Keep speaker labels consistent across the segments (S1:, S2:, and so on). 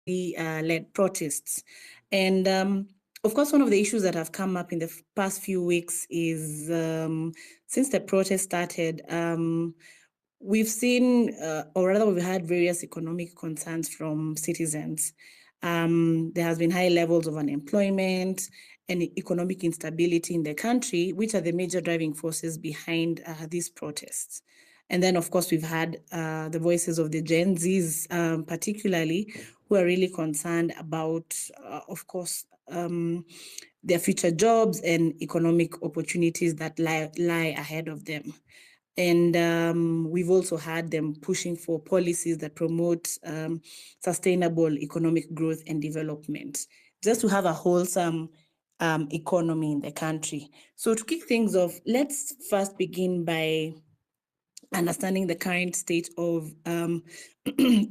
S1: led protests. And of course, one of the issues that have come up in the past few weeks is since the protest started, we've seen, or rather, we've had various economic concerns from citizens. There has been high levels of unemployment and economic instability in the country, which are the major driving forces behind these protests. And then, of course, we've had the voices of the Gen Zs, particularly, who are really concerned about, of course, their future jobs and economic opportunities that lie ahead of them. And we've also had them pushing for policies that promote sustainable economic growth and development, just to have a wholesome economy in the country. So to kick things off, let's first begin by understanding the current state of,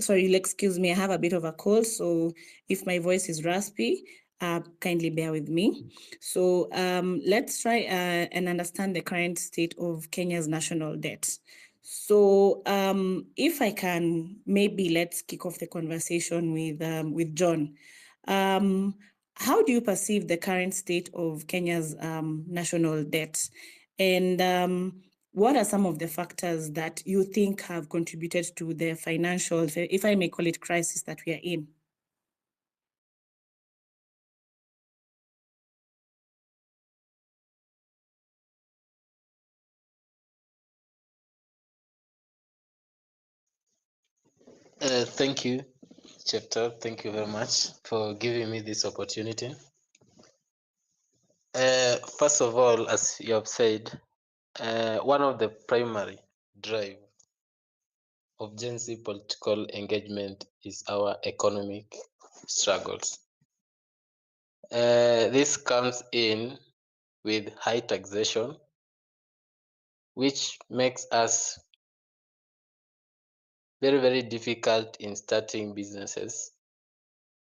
S1: sorry, you'll excuse me, I have a bit of a cold, so if my voice is raspy, kindly bear with me. So let's try and understand the current state of Kenya's national debt. So if I can, maybe let's kick off the conversation with John. How do you perceive the current state of Kenya's national debt? And what are some of the factors that you think have contributed to the financial, if I may call it, crisis that we are in?
S2: Thank you, Chapter. Thank you very much for giving me this opportunity. First of all, as you have said, one of the primary drive of Gen Z political engagement is our economic struggles. This comes in with high taxation, which makes us very, very difficult in starting businesses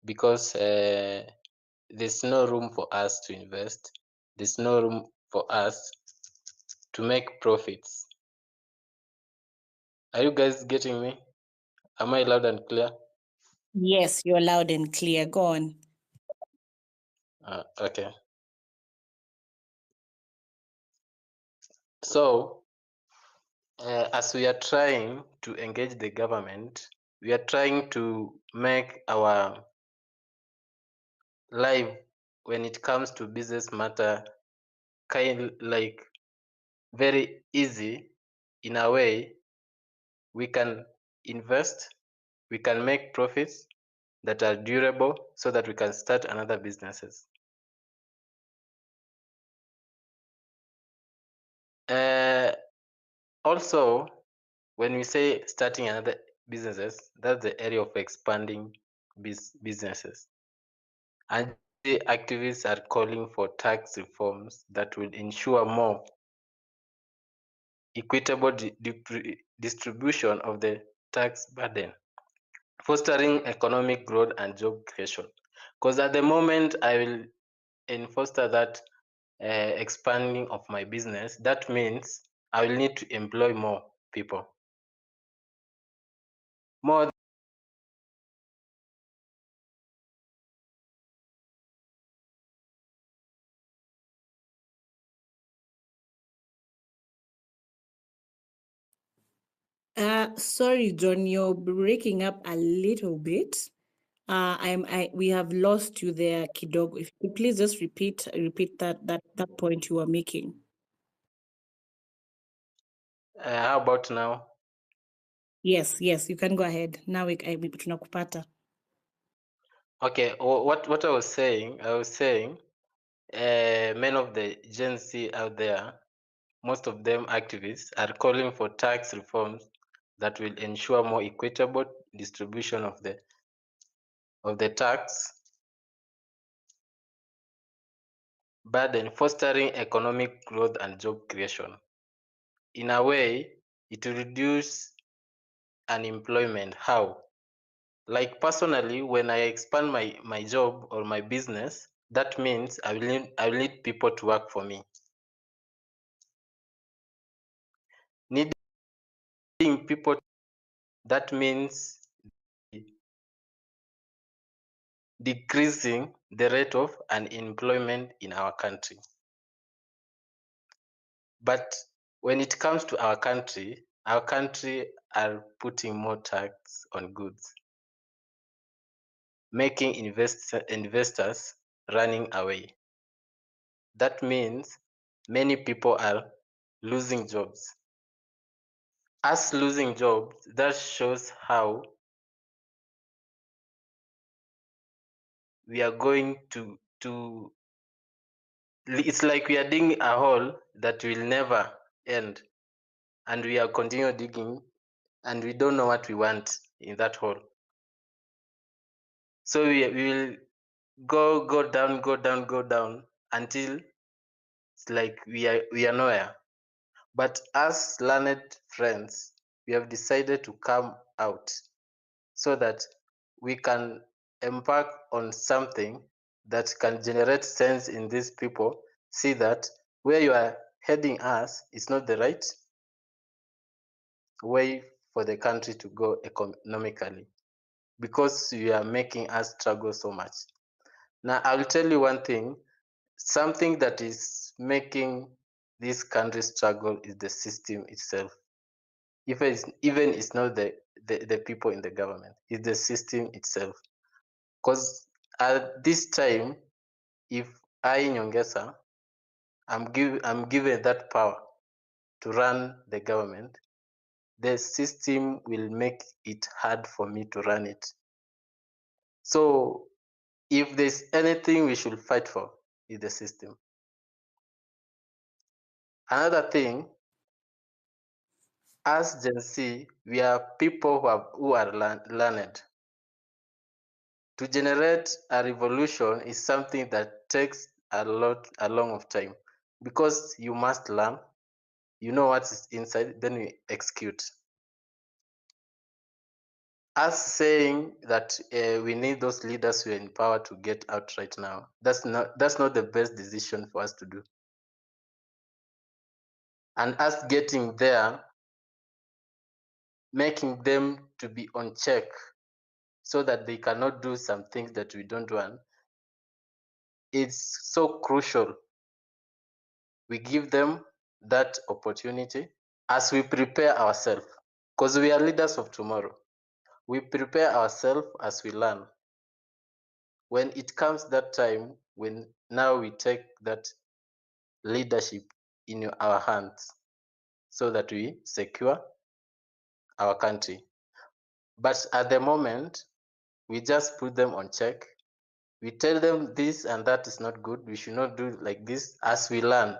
S2: because there's no room for us to invest. There's no room for us to make profits. Are you guys getting me? Am I loud and clear?
S1: Yes, you're loud and clear. Go on.
S2: Okay. So, as we are trying to engage the government, we are trying to make our life when it comes to business matter kind like very easy. In a way, we can invest, we can make profits that are durable so that we can start another businesses. Also, when we say starting another businesses, that's the area of expanding businesses. And the activists are calling for tax reforms that will ensure more equitable distribution of the tax burden, fostering economic growth and job creation. Because at the moment, I will foster that expanding of my business. That means I will need to employ more people. More
S1: Sorry, John, you're breaking up a little bit. We have lost you there, kidogo. If you could please just repeat that point you were making.
S2: how about now?
S1: Yes, you can go ahead. Now tunakupata.
S2: Okay, what I was saying, many of the Gen Z out there, most of them activists, are calling for tax reforms that will ensure more equitable distribution of the tax burden, fostering economic growth and job creation. In a way, it will reduce unemployment. How? Like personally, when I expand my job or my business, that means I will need people to work for me. Needing people, that means decreasing the rate of unemployment in our country. But when it comes to our country are putting more tax on goods, making investors running away. That means many people are losing jobs. Us losing jobs, that shows how we are going to it's like we are digging a hole that will never end, and we are continue digging, and we don't know what we want in that hole. So we will go down until it's like we are nowhere. But as learned friends, we have decided to come out so that we can embark on something that can generate sense in these people, see that where you are heading us is not the right way for the country to go economically, because you are making us struggle so much. Now, I will tell you one thing, something that is making this country struggle is the system itself. Even it's not the people in the government, it's the system itself. Because at this time, if I, Nyongesa, I'm given that power to run the government, the system will make it hard for me to run it. So if there's anything we should fight for, is the system. Another thing, as Gen Z, we are people who are learned. To generate a revolution is something that takes a long of time, because you must learn, you know what is inside, then you execute. Us saying that we need those leaders who are in power to get out right now, that's not the best decision for us to do. And us getting there, making them to be on check so that they cannot do some things that we don't want, it's so crucial. We give them that opportunity as we prepare ourselves, because we are leaders of tomorrow. We prepare ourselves as we learn. When it comes that time, when now we take that leadership in our hands so that we secure our country. But at the moment, we just put them on check. We tell them this and that is not good. We should not do like this as we learn.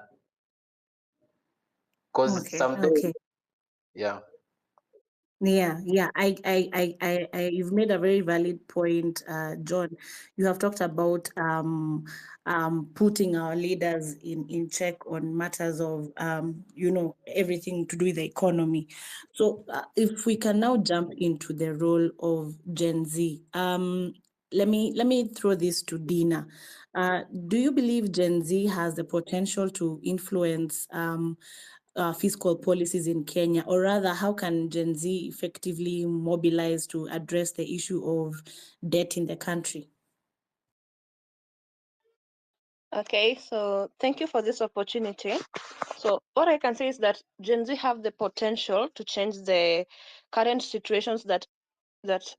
S2: Because sometimes,
S1: Okay.
S2: yeah.
S1: Yeah. You've made a very valid point, John. You have talked about putting our leaders in check on matters of, everything to do with the economy. So if we can now jump into the role of Gen Z, let me throw this to Dina. Do you believe Gen Z has the potential to influence fiscal policies in Kenya, or rather, how can Gen Z effectively mobilize to address the issue of debt in the country?
S3: Okay, so thank you for this opportunity. So what I can say is that Gen Z have the potential to change the current situations that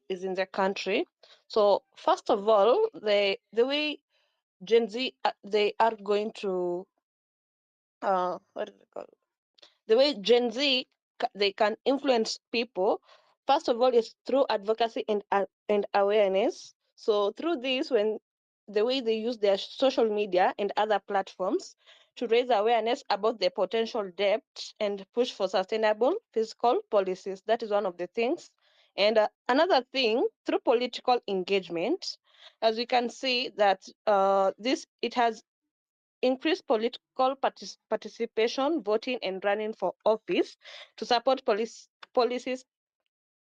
S3: is in the country. So first of all, the way Gen Z they are going to what is it called? The way Gen Z they can influence people, first of all, is through advocacy and awareness. So through this, when the way they use their social media and other platforms to raise awareness about the potential debt and push for sustainable fiscal policies. That is one of the things. And another thing, through political engagement, as we can see that it has increase political participation, voting, and running for office to support policies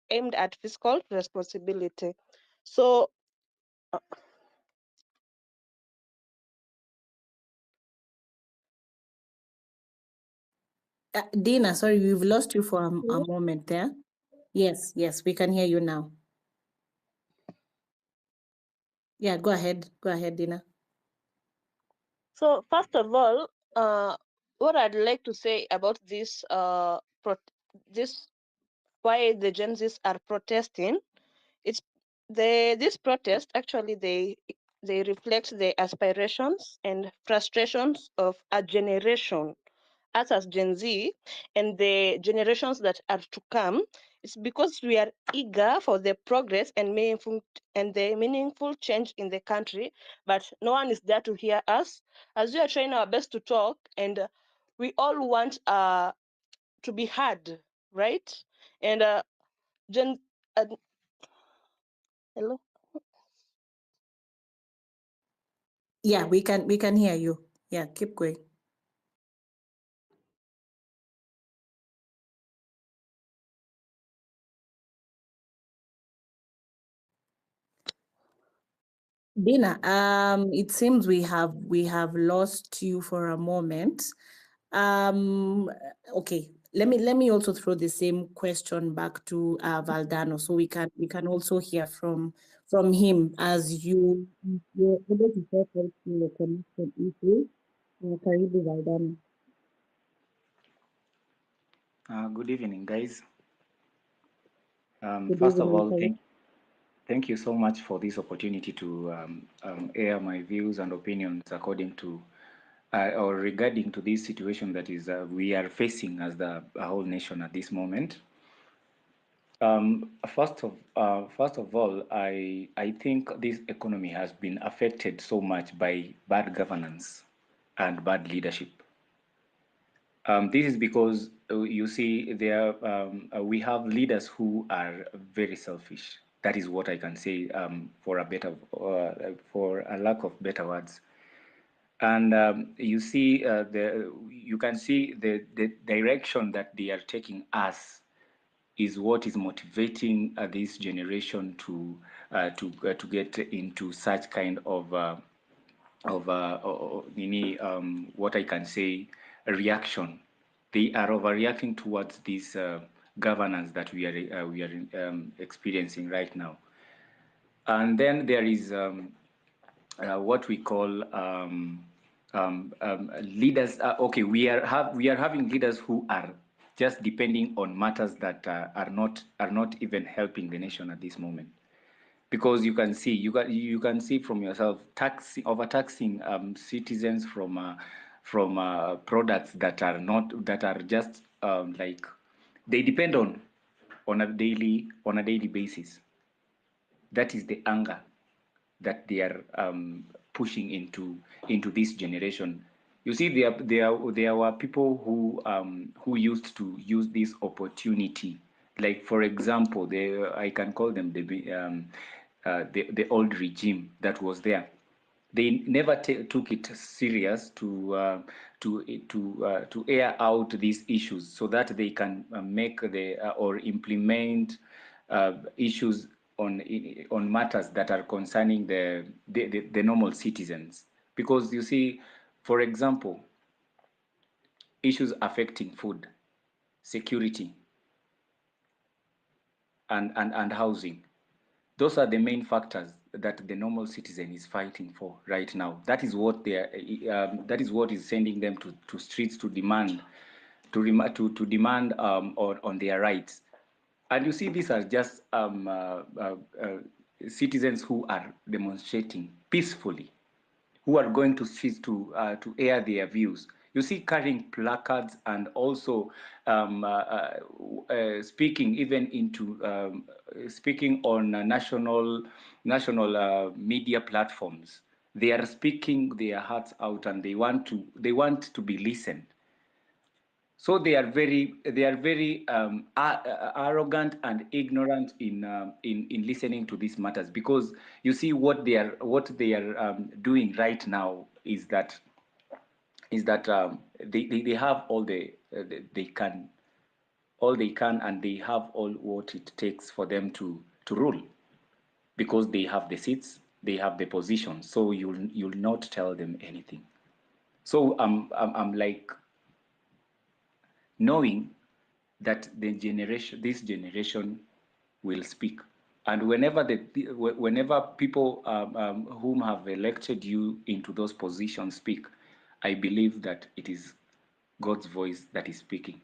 S3: aimed at fiscal responsibility. So,
S1: Dina, sorry, we've lost you for a moment there. Yes, we can hear you now. Yeah, go ahead. Go ahead, Dina.
S3: So first of all, what I'd like to say about this, this why the Gen Zs are protesting, it's this protest actually they reflect the aspirations and frustrations of a generation, us as Gen Z, and the generations that are to come. It's because we are eager for the progress and meaningful change in the country, but no one is there to hear us. As we are trying our best to talk, and we all want to be heard, right? And Gen, uh, hello.
S1: Yeah, we can hear you. Yeah, keep going. Dina, it seems we have lost you for a moment. Um, okay, let me also throw the same question back to Valdano, so we can also hear from him as you're able to talk out the connection issue. Karibu Valdano.
S4: Good evening, guys.
S1: Good
S4: First of
S1: evening,
S4: all,
S1: Karibu.
S4: thank you so much for this opportunity to air my views and opinions according to or regarding to this situation that is we are facing as the whole nation at this moment. First of all, I think this economy has been affected so much by bad governance and bad leadership. This is because you see we have leaders who are very selfish. That is what I can say for a lack of better words. And you can see the direction that they are taking us is what is motivating this generation to get into such kind of what I can say a reaction. They are overreacting towards this governance that we are experiencing right now. And then there is what we call leaders. Okay, we are having leaders who are just depending on matters that are not even helping the nation at this moment, because you can see from yourself overtaxing citizens from products that are just like they depend on a daily basis. That is the anger that they are pushing into this generation. You see, there were people who used to use this opportunity. Like for example, I can call them the old regime that was there. They never took it serious to air out these issues so that they can make or implement issues on matters that are concerning the normal citizens. Because you see, for example, issues affecting food, security, and housing. Those are the main factors that the normal citizen is fighting for right now. That is what that is what is sending them to streets to demand to demand on their rights. And you see, these are just citizens who are demonstrating peacefully, who are going to streets to air their views. You see, carrying placards and also speaking even into speaking on national media platforms. They are speaking their hearts out, and they want to be listened. So they are very arrogant and ignorant in listening to these matters, because you see what they are doing right now is that they have all they can, and they have all what it takes for them to rule, because they have the seats, they have the position, so you'll not tell them anything. So I'm like knowing that this generation will speak. And whenever people whom have elected you into those positions speak, I believe that it is God's voice that is speaking.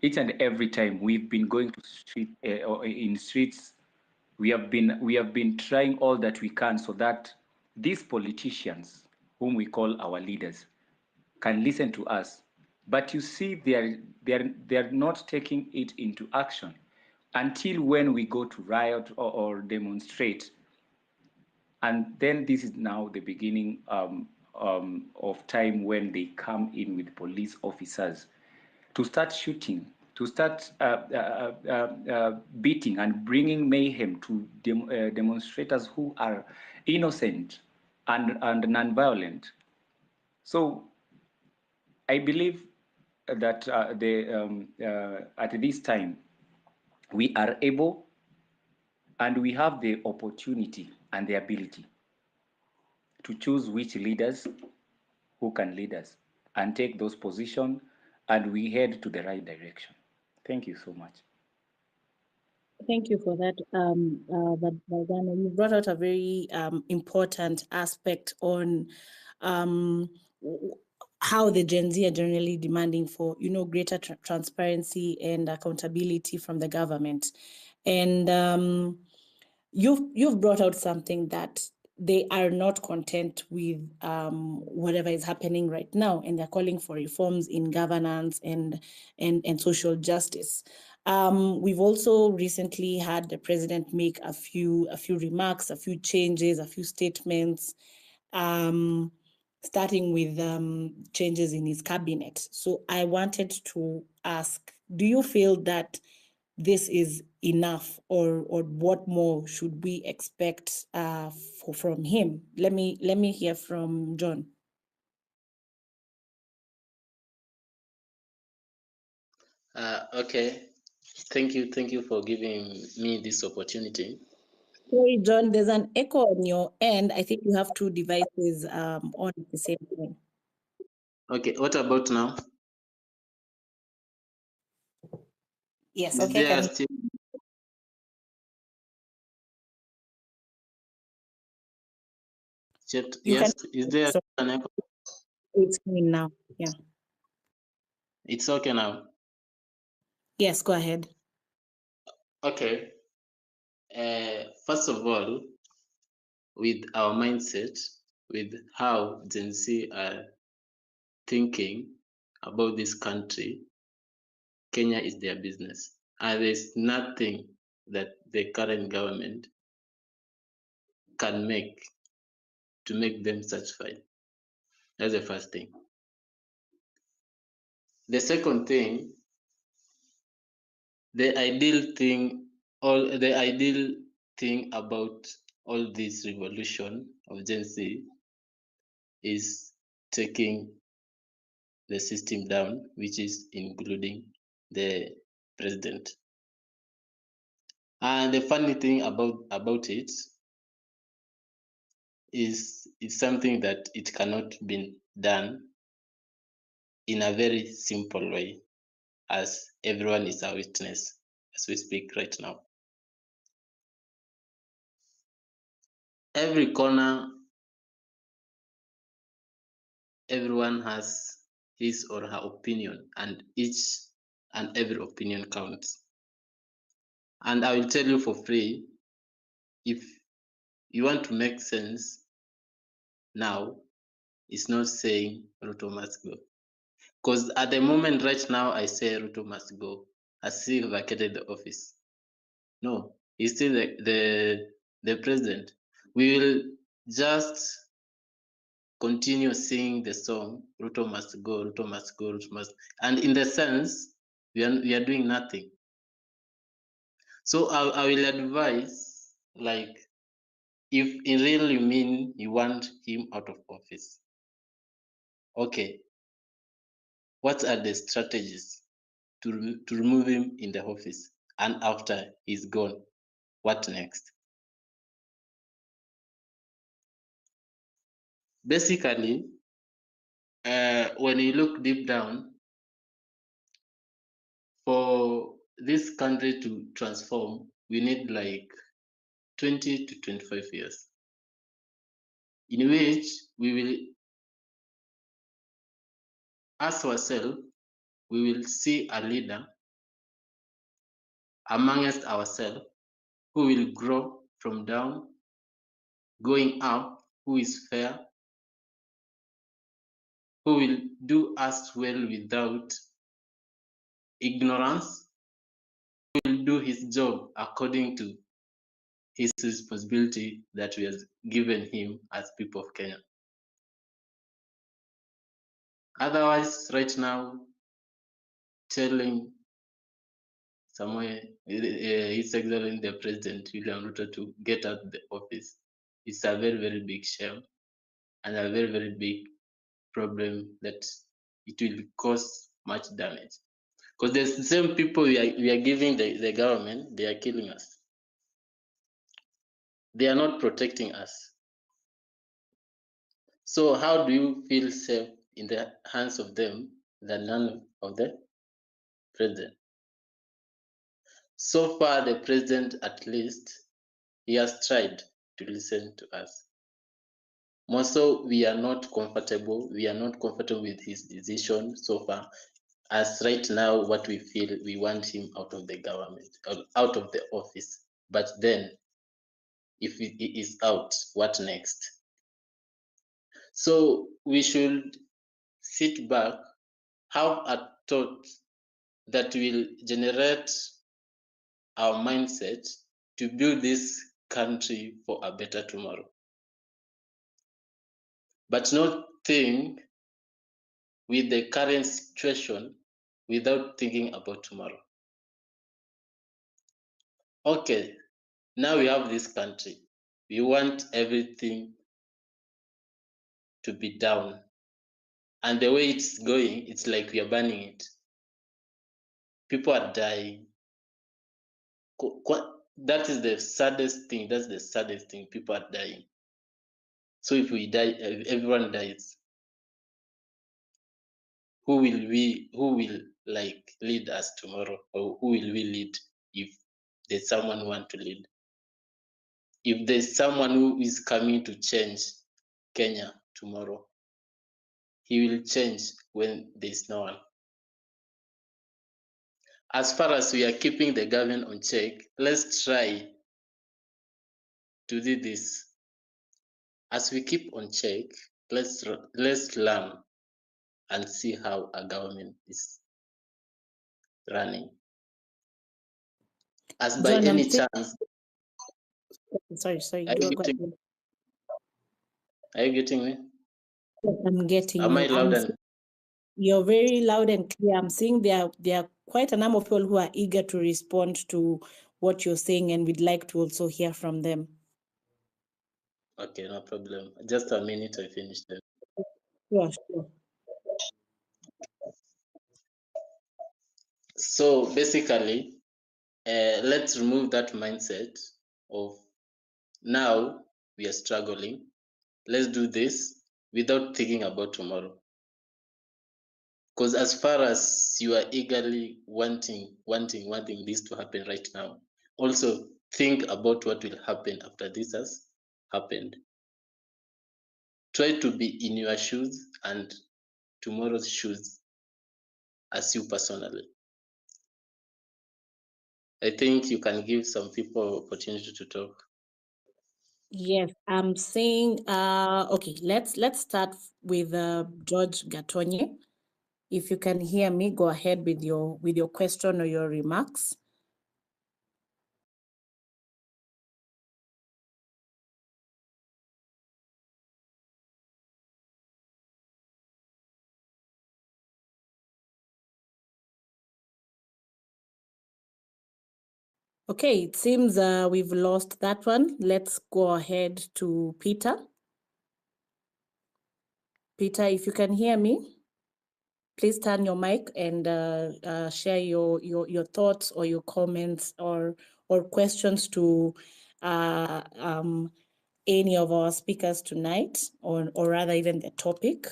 S4: Each and every time we've been going to street or in streets, we have been trying all that we can so that these politicians, whom we call our leaders, can listen to us. But you see, they're not taking it into action until when we go to riot or demonstrate. And then this is now the beginning of time when they come in with police officers to start shooting, to start beating and bringing mayhem to demonstrators who are innocent and non-violent. So I believe that at this time we are able and we have the opportunity and the ability to choose which leaders who can lead us and take those positions, and we head to the right direction. Thank you so much.
S1: Thank you for that, Valdana. You brought out a very important aspect on how the Gen Z are generally demanding for, greater transparency and accountability from the government. And you've brought out something that they are not content with whatever is happening right now, and they're calling for reforms in governance and social justice. We've also recently had the president make a few remarks, a few changes, a few statements, starting with changes in his cabinet. So I wanted to ask, do you feel that this is enough, or what more should we expect from him? Let me hear from John.
S2: Okay, thank you for giving me this opportunity.
S1: Sorry, John, there's an echo on your end. I think you have two devices on at the same time.
S2: Okay, what about now?
S1: Yes,
S2: Is
S1: okay.
S2: there still yes, is there an echo?
S1: It's coming now. Yeah.
S2: It's okay now.
S1: Yes, go ahead.
S2: Okay. First of all, with our mindset, with how Gen Z are thinking about this country, Kenya is their business. And there's nothing that the current government can make to make them satisfied. That's the first thing. The second thing, the ideal thing about all this revolution of Gen Z is taking the system down, which is including the president. And the funny thing about it is it's something that it cannot be done in a very simple way, as everyone is a witness as we speak right now. Every corner, everyone has his or her opinion, and each and every opinion counts. And I will tell you for free, if you want to make sense now, it's not saying Ruto must go. Because at the moment right now, I say Ruto must go, has he vacated the office? No, he's still the president. We will just continue singing the song, Ruto must go, Ruto must go, Ruto must. And in the sense, we are doing nothing. So I will advise, like, if in real you mean you want him out of office, okay, what are the strategies to remove him in the office? And after he's gone, what next? Basically, when you look deep down, for this country to transform, we need like 20 to 25 years, in which we will ask ourselves, we will see a leader amongst ourselves who will grow from down, going up, who is fair, who will do us well without ignorance, who will do his job according to his responsibility that we have given him as people of Kenya. Otherwise, right now, telling somewhere His Excellency the President William Ruto to get out of the office is a very, very big shame and a very, very big problem that it will cause much damage. Because the same people we are giving the government, they are killing us. They are not protecting us. So how do you feel safe in the hands of them than none of the president? So far, the president, at least, he has tried to listen to us. More so, we are not comfortable. We are not comfortable with his decision so far. As right now, what we feel, we want him out of the government, out of the office. But then, if he is out, what next? So we should sit back, have a thought that will generate our mindset to build this country for a better tomorrow. But not think with the current situation without thinking about tomorrow. Okay, now we have this country. We want everything to be down. And the way it's going, it's like we are burning it. People are dying. That is the saddest thing. That's the saddest thing. People are dying. So if we die, everyone dies. Who will like lead us tomorrow? Or who will we lead if there's someone who want to lead? If there's someone who is coming to change Kenya tomorrow, he will change when there's no one. As far as we are keeping the government on check, let's try to do this. As we keep on check, let's learn and see how a government is running. As by
S1: John,
S2: any chance,
S1: sorry,
S2: are
S1: go
S2: you
S1: ahead.
S2: are you getting me?
S1: I'm getting
S2: Am
S1: you.
S2: I loud and
S1: You're very loud and clear. I'm seeing there are quite a number of people who are eager to respond to what you're saying, and we'd like to also hear from them.
S2: okay? No problem. Just a minute, I finish them.
S1: Sure.
S2: So basically, let's remove that mindset of now we are struggling. Let's do this without thinking about tomorrow. Because as far as you are eagerly wanting this to happen right now, also think about what will happen after this has happened. Try to be in your shoes and tomorrow's shoes as you personally. I think you can give some people opportunity to talk.
S1: Yes, I'm saying, okay, let's start with George Gatonye. If you can hear me, go ahead with your question or your remarks. Okay, it seems we've lost that one. Let's go ahead to Peter. Peter, if you can hear me, please turn your mic and share your thoughts or your comments or questions to any of our speakers tonight, or rather even the topic.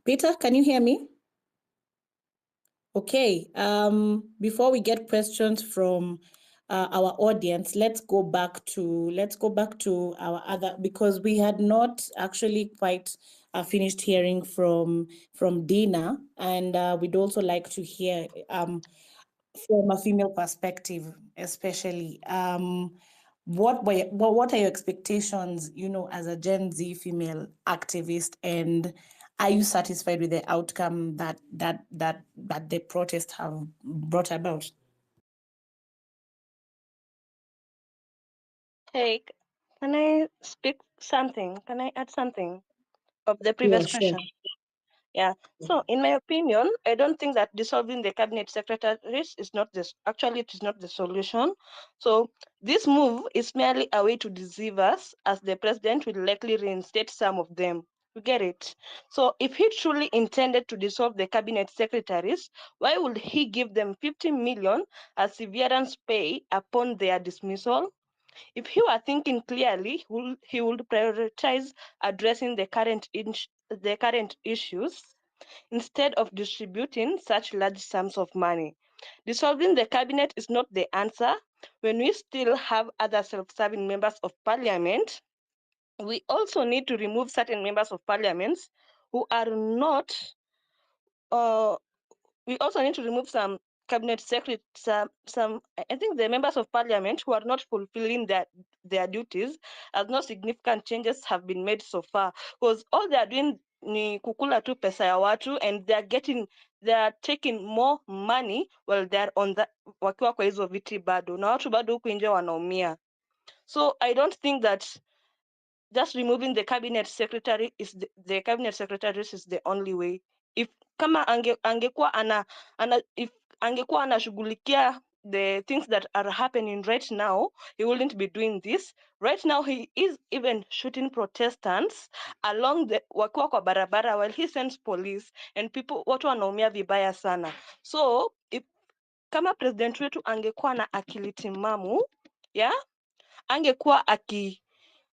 S1: Peter, can you hear me? Okay, before we get questions from our audience, let's go back to our other, because we had not actually quite finished hearing from Dina, and we'd also like to hear from a female perspective, especially. What are your expectations, as a Gen Z female activist, and are you satisfied with the outcome that the protests have brought about?
S3: Hey, can I speak something? Can I add something of the
S1: Yeah,
S3: previous
S1: sure.
S3: question? Yeah. So, in my opinion, I don't think that dissolving the cabinet secretaries is not this. Actually, it is not the solution. So, this move is merely a way to deceive us, as the president will likely reinstate some of them. You get it? So, if he truly intended to dissolve the cabinet secretaries, why would he give them 50 million as severance pay upon their dismissal? If he were thinking clearly, he would prioritize addressing the current issues instead of distributing such large sums of money. Dissolving the cabinet is not the answer. When we still have other self-serving members of parliament, we also need to remove certain members of parliament who are not we also need to remove some cabinet secretaries, some I think the members of parliament who are not fulfilling their duties, as no significant changes have been made so far, because all they are doing ni kukula tu pesa ya watu, and they are taking more money while they are on the wakiwa kwa hizo viti bado, na watu bado huku nje wanaumia. So I don't think that just removing the cabinet secretary is the cabinet secretaries is the only way. If kama angekuwa if angekuwa anashughulikia the things that are happening right now, he wouldn't be doing this. Right now he is even shooting protestants along the wakiwa kwa barabara while he sends police, and people watu wanaumia vibaya sana. So if kama president wetu angekuwa na akili timamu, yeah, angekuwa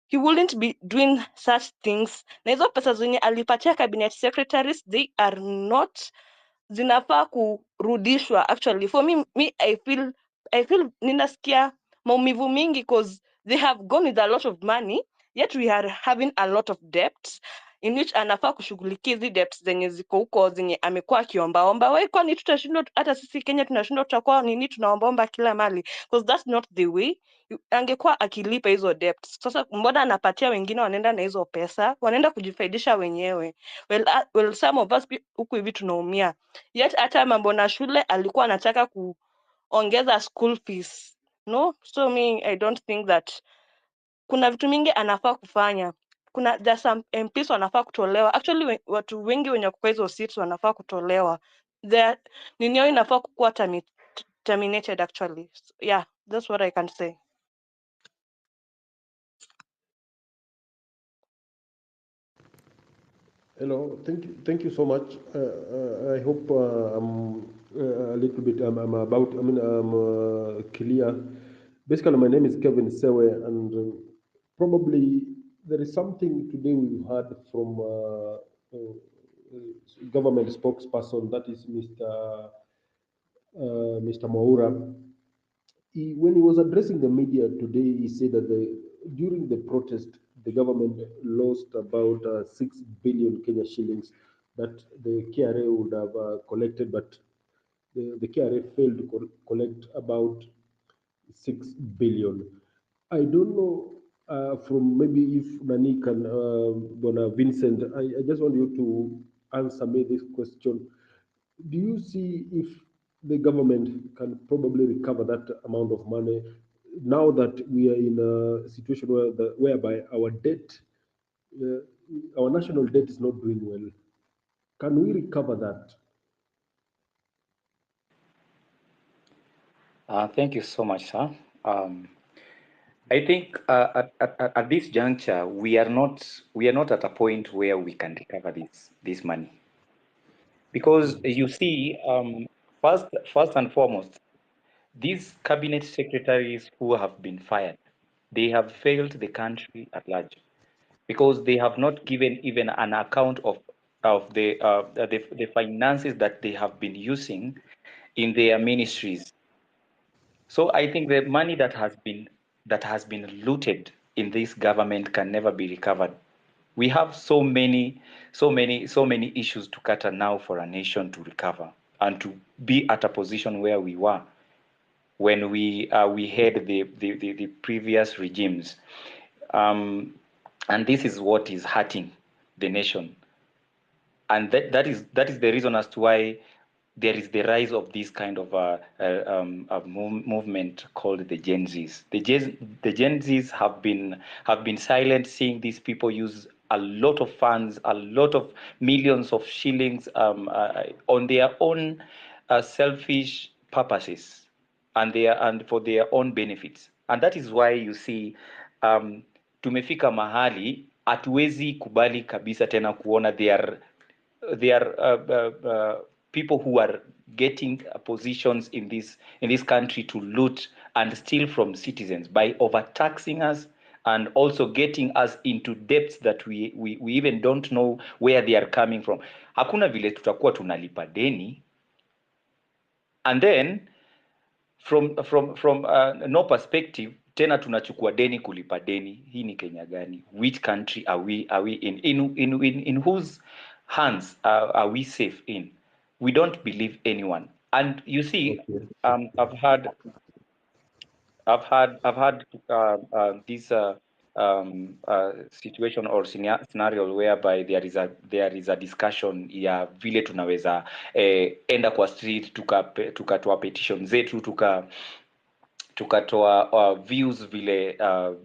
S3: he wouldn't be doing such things. Na hizo pesa zenye alipatia cabinet secretaries, they are not zinafaa kurudishwa. Actually, for me I feel ninasikia maumivu mingi, because they have gone with a lot of money, yet we are having a lot of debts in which anafaa kushughulikia hizi debts zenye ziko huko zenye amekuwa akiombaomba. Why kwani tutashindwa? Hata sisi Kenya tunashindwa, tutakuwa nini tunaombaomba kila mali? Because that's not the way. Angekuwa akilipa hizo debts. Sasa mbona anapatia wengine wanaenda na hizo pesa, wanaenda kujifaidisha wenyewe? Well, some of us huku hivi tunaumia. Yet hata mambo na shule alikuwa anataka kuongeza school fees. No, so I don't think that kuna vitu mingi anafaa kufanya. There some MPs wanafaa kutolewa. Actually watu wengi wenye kwa hizo seats wanafaa kutolewa. Nini yao inafaa kukuwa terminated actually. So, yeah, that's what I can say.
S5: Hello, thank you so much. I hope I'm a little bit. I'm clear. Basically, my name is Kevin Sewe, and probably there is something today we've heard from government spokesperson, that is Mr. Mwaura. When he was addressing the media today, he said that during the protest, the government lost about 6 billion Kenya shillings that the KRA would have collected, but the KRA failed to collect about 6 billion. I don't know from maybe if Nanik and Bona Vincent, I just want you to answer me this question. Do you see if the government can probably recover that amount of money now that we are in a situation whereby our debt, our national debt is not doing well? Can we recover that?
S4: Thank you so much, sir. I think at this juncture, we are not at a point where we can recover this money, because you see, first and foremost, these cabinet secretaries who have been fired, they have failed the country at large, because they have not given even an account of the finances that they have been using in their ministries. So I think the money that has been looted in this government can never be recovered. We have so many issues to cater now for a nation to recover and to be at a position where we were when we had the previous regimes. And this is what is hurting the nation. And that is the reason as to why there is the rise of this kind of movement called the Gen Zs. The Gen Zs have been silent, seeing these people use a lot of funds, a lot of millions of shillings on their own selfish purposes and for their own benefits. And that is why you see tumefika mahali hatuwezi kubali kabisa tena kuona they are people who are getting positions in this country to loot and steal from citizens by overtaxing us and also getting us into debts that we even don't know where they are coming from. Hakuna vile tutakuwa tunalipa deni, and then from no perspective tena tunachukua deni kulipa deni. Hii ni Kenya gani? Which country are we in whose hands are we safe in? We don't believe anyone. And you see,
S5: Okay.
S4: I've had this situation or scenario whereby there is a discussion ya vile tunaweza enda kwa street tukatoa petition zetu tukatoa views vile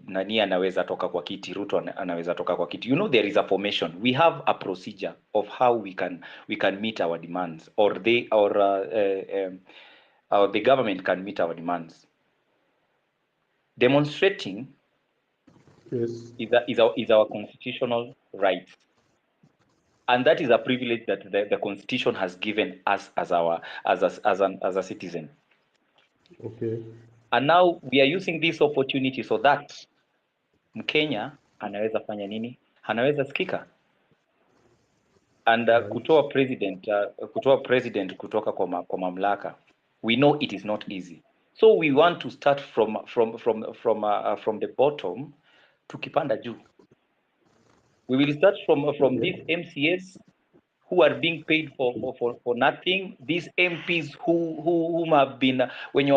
S4: nani anaweza toka kwa kiti, Ruto anaweza toka kwa kiti. You know, there is a formation. We have a procedure of how we can meet our demands, or the government can meet our demands. Demonstrating
S5: Yes.
S4: is our constitutional right, and that is a privilege that the constitution has given us as a citizen.
S5: Okay.
S4: And now we are using this opportunity so that Mkenya anaweza fanya nini? Anaweza sikika and
S5: Right.
S4: kutoa president kutoka kwa mamlaka. We know it is not easy, so we want to start from the bottom tukipanda juu. We will start from these MCAs who are being paid for nothing. These MPs whom have been wenye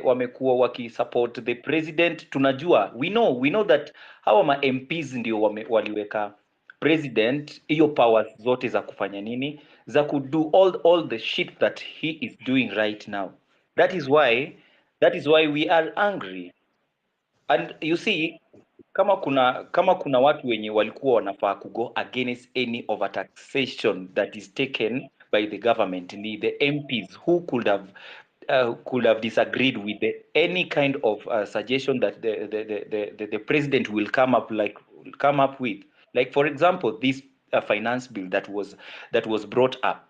S4: wamekuwa wakisupport the president. Tunajua, we know that hawa ma MPs ndio waliweka president hiyo powers zote za kufanya nini, za kudo all the shit that he is doing right now. That is why we are angry. And you see, kama kuna watu wenye walikuwa wanafaa kugo against any overtaxation that is taken by the government, ni the MPs who could have disagreed with any kind of suggestion that the president will come up with. Like, for example, this finance bill that was brought up,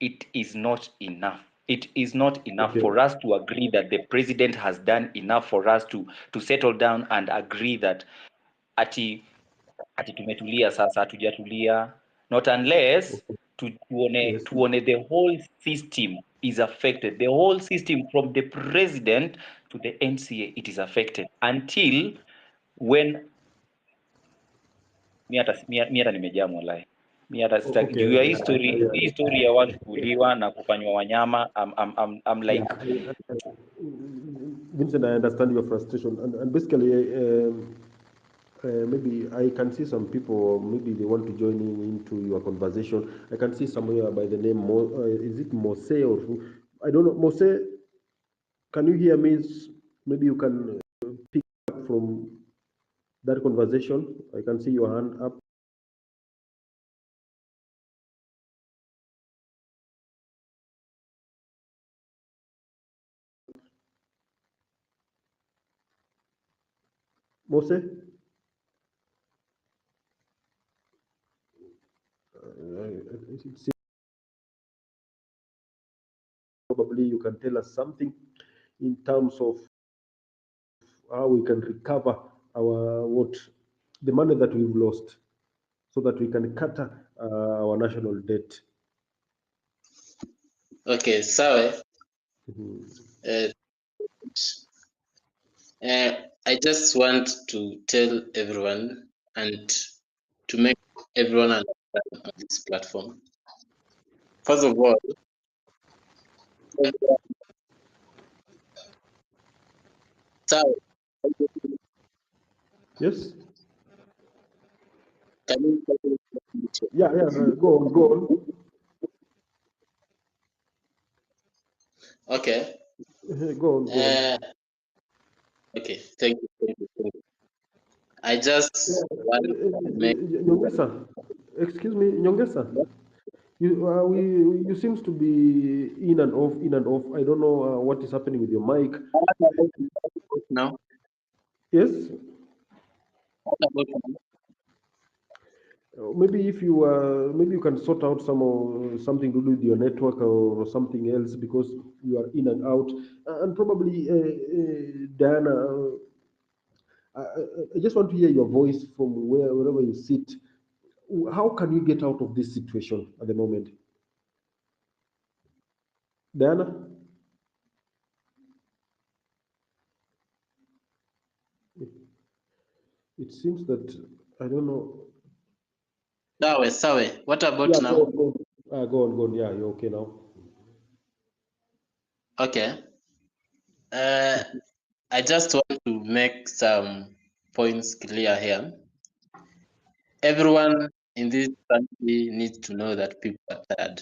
S4: it is not enough. It is not enough
S5: Okay.
S4: for us to agree that the president has done enough for us to settle down and agree that ati tumetulia sasa, hatujatulia, not unless
S5: Yes.
S4: tuone the whole system is affected. The whole system from the president to the MCA, it is affected until when mi hata nimejaa mwalai. Mi hata sitaki
S5: Okay.
S4: juu ya hii story ya watu kuuliwa na kufanywa wanyama. I'm like,
S5: Vincent, I understand your frustration, and basically, maybe I can see some people, maybe they want to join into your conversation. I can see somewhere by the name, is it Mose or who? I don't know. Mose, can you hear me? Maybe you can pick up from that conversation. I can see your hand up. Mose? Probably you can tell us something in terms of how we can recover the money that we've lost, so that we can cater our national debt.
S2: Okay, sawa.
S5: Mhm.
S2: I just want to tell everyone and to make everyone understand on this platform. First of all, sawa.
S5: Yes.
S2: Can you
S5: Yeah, yeah. Go on, go on.
S2: Okay.
S5: Go on, go on.
S2: Okay. Thank you. Thank you. Thank you. I just want to make.
S5: Nyongesa, excuse me, Nyongesa. You seems to be in and off, in and off. I don't know what is happening with your mic.
S2: Now,
S5: Yes.
S2: what about now?
S5: Maybe if you maybe you can sort out something to do with your network or something else because you are in and out. And probably Diana, I just want to hear your voice from wherever you sit. How can you get out of this situation at the moment, Diana? It seems that I don't know.
S2: Sawa, sawa. What about
S5: Yeah,
S2: now?
S5: go on. Go on, go on. Yeah, you're okay now.
S2: Okay. I just want to make some points clear here. Everyone in this country needs to know that people are tired.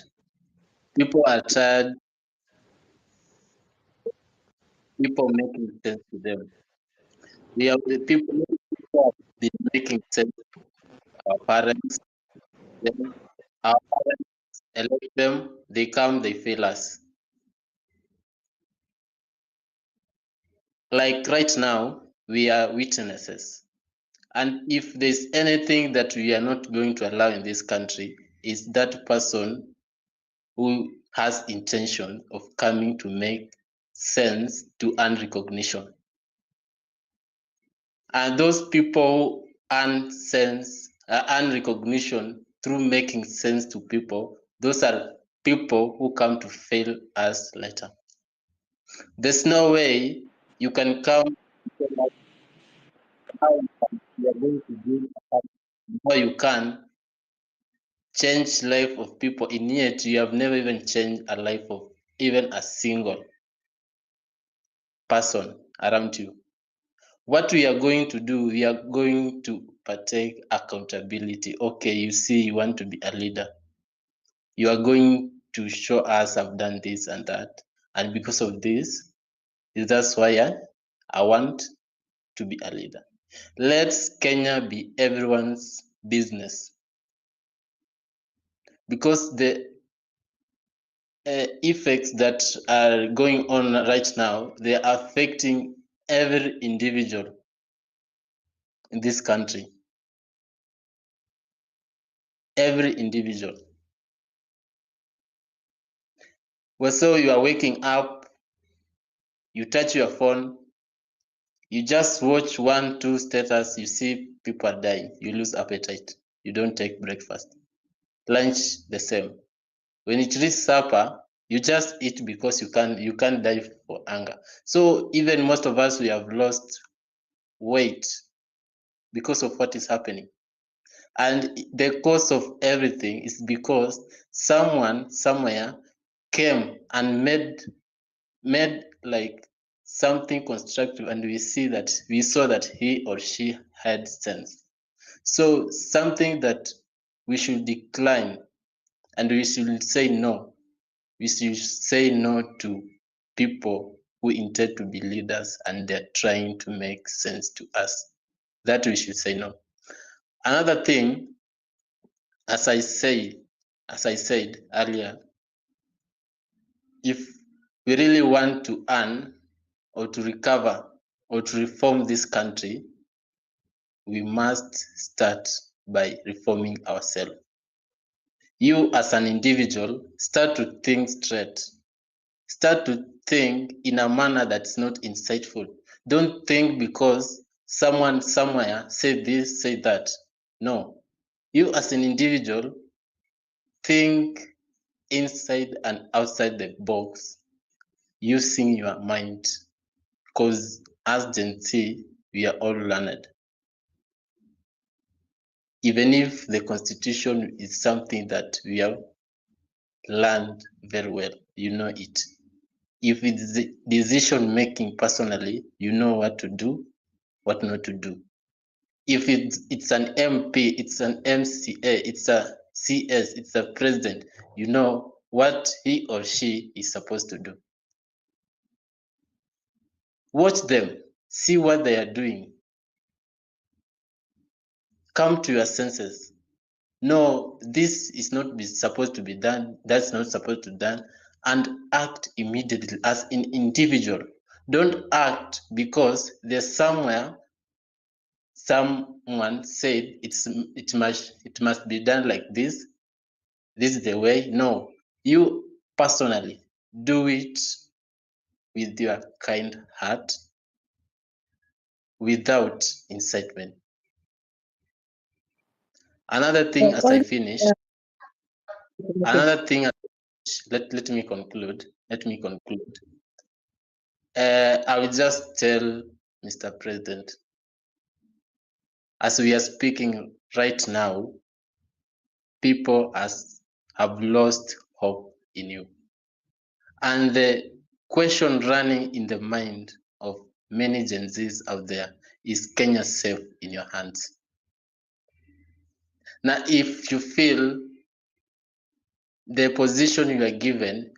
S2: People are tired. People making sense to them. We have the people who have been making sense to our parents. Then our parents elect them. They come. They fail us. Like right now, we are witnesses. And if there's anything that we are not going to allow in this country, is that person who has intention of coming to make sense to earn recognition. And those people earn sense, earn recognition through making sense to people. Those are people who come to fail us later. There's no way you can come how you are going to do how you can change life of people, in yet you have never even changed a life of even a single person around you. What we are going to do, we are going to partake accountability. Okay, you see, you want to be a leader. You are going to show us I've done this and that. And because of this, that's why I want to be a leader. Let's Kenya be everyone's business. Because the effects that are going on right now, they are affecting every individual in this country. Every individual. Well, so you are waking up, you touch your phone, you just watch 1, 2 status, you see people are dying, you lose appetite, you don't take breakfast. Lunch, the same. When it reaches supper, you just eat because you can't die for hunger. So even most of us, we have lost weight because of what is happening. And the cause of everything is because someone somewhere came and made like something constructive, and we saw that he or she had sense. So something that we should decline, and we should say no. We should say no to people who intend to be leaders and they're trying to make sense to us. That we should say no. Another thing, as I said earlier, if we really want to earn or to recover or to reform this country, we must start by reforming ourselves. You as an individual, start to think straight. Start to think in a manner that's not insightful. Don't think because someone somewhere said this, said that. No. You as an individual, think inside and outside the box using your mind, because as Gen Z, we are all learned. Even if the constitution is something that we have learned very well, you know it. If it's the decision making personally, you know what to do, what not to do. If it's an MP, it's an MCA, it's a CS, it's a president, you know what he or she is supposed to do. Watch them, see what they are doing. Come to your senses. No, this is not supposed to be done, that's not supposed to be done, and act immediately as an individual. Don't act because there's somewhere someone said it must be done like this. This is the way. No, you personally do it with your kind heart, without incitement. Another thing, as I finish, another thing, let me conclude. Let me conclude. I will just tell Mr. President, as we are speaking right now, people have lost hope in you. And the question running in the mind of many Gen Zs out there is Kenya safe in your hands? Now, if you feel the position you are given,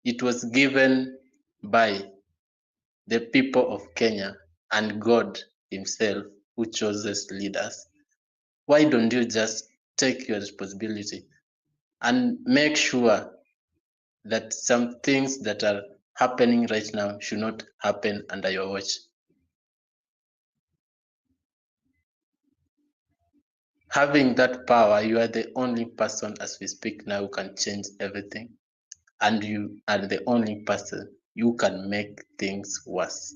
S2: it was given by the people of Kenya and God Himself who chooses leaders, why don't you just take your responsibility and make sure that some things that are happening right now should not happen under your watch? Having that power, you are the only person as we speak now who can change everything. And you are the only person you can make things worse.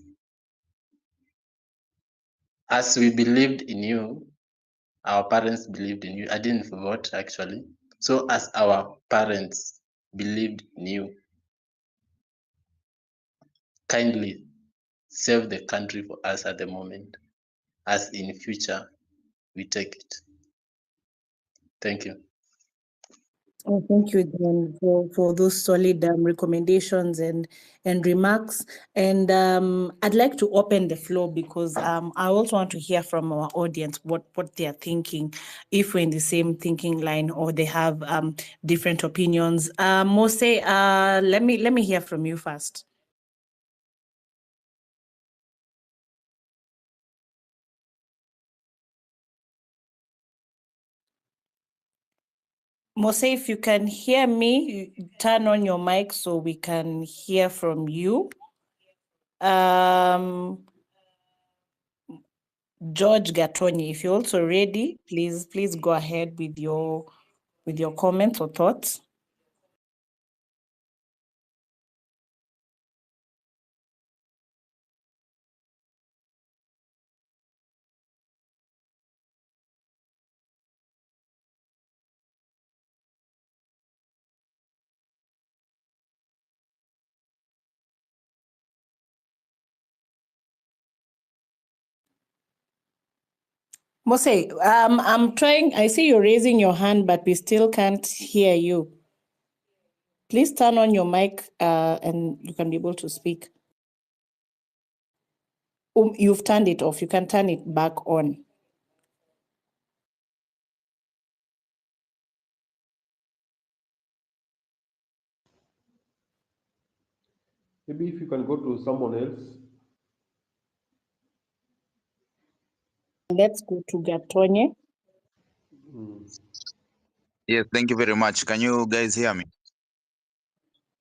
S2: As we believed in you, our parents believed in you. I didn't vote actually. So as our parents believed in you, kindly save the country for us at the moment, as in future we take it. Thank you.
S1: Oh, thank you, Dan, for those solid recommendations and remarks. And I'd like to open the floor because I also want to hear from our audience what they are thinking, if we're in the same thinking line or they have different opinions. Mose, let me hear from you first. Mose, if you can hear me, turn on your mic so we can hear from you. George Gatoni, if you're also ready, please go ahead with your comments or thoughts. Mose, I'm trying, I see you're raising your hand, but we still can't hear you. Please turn on your mic and you can be able to speak. You've turned it off. You can turn it back on.
S5: Maybe if you can go to someone else.
S1: Let's go to Gatonye.
S6: Yes, thank you very much. Can you guys hear me?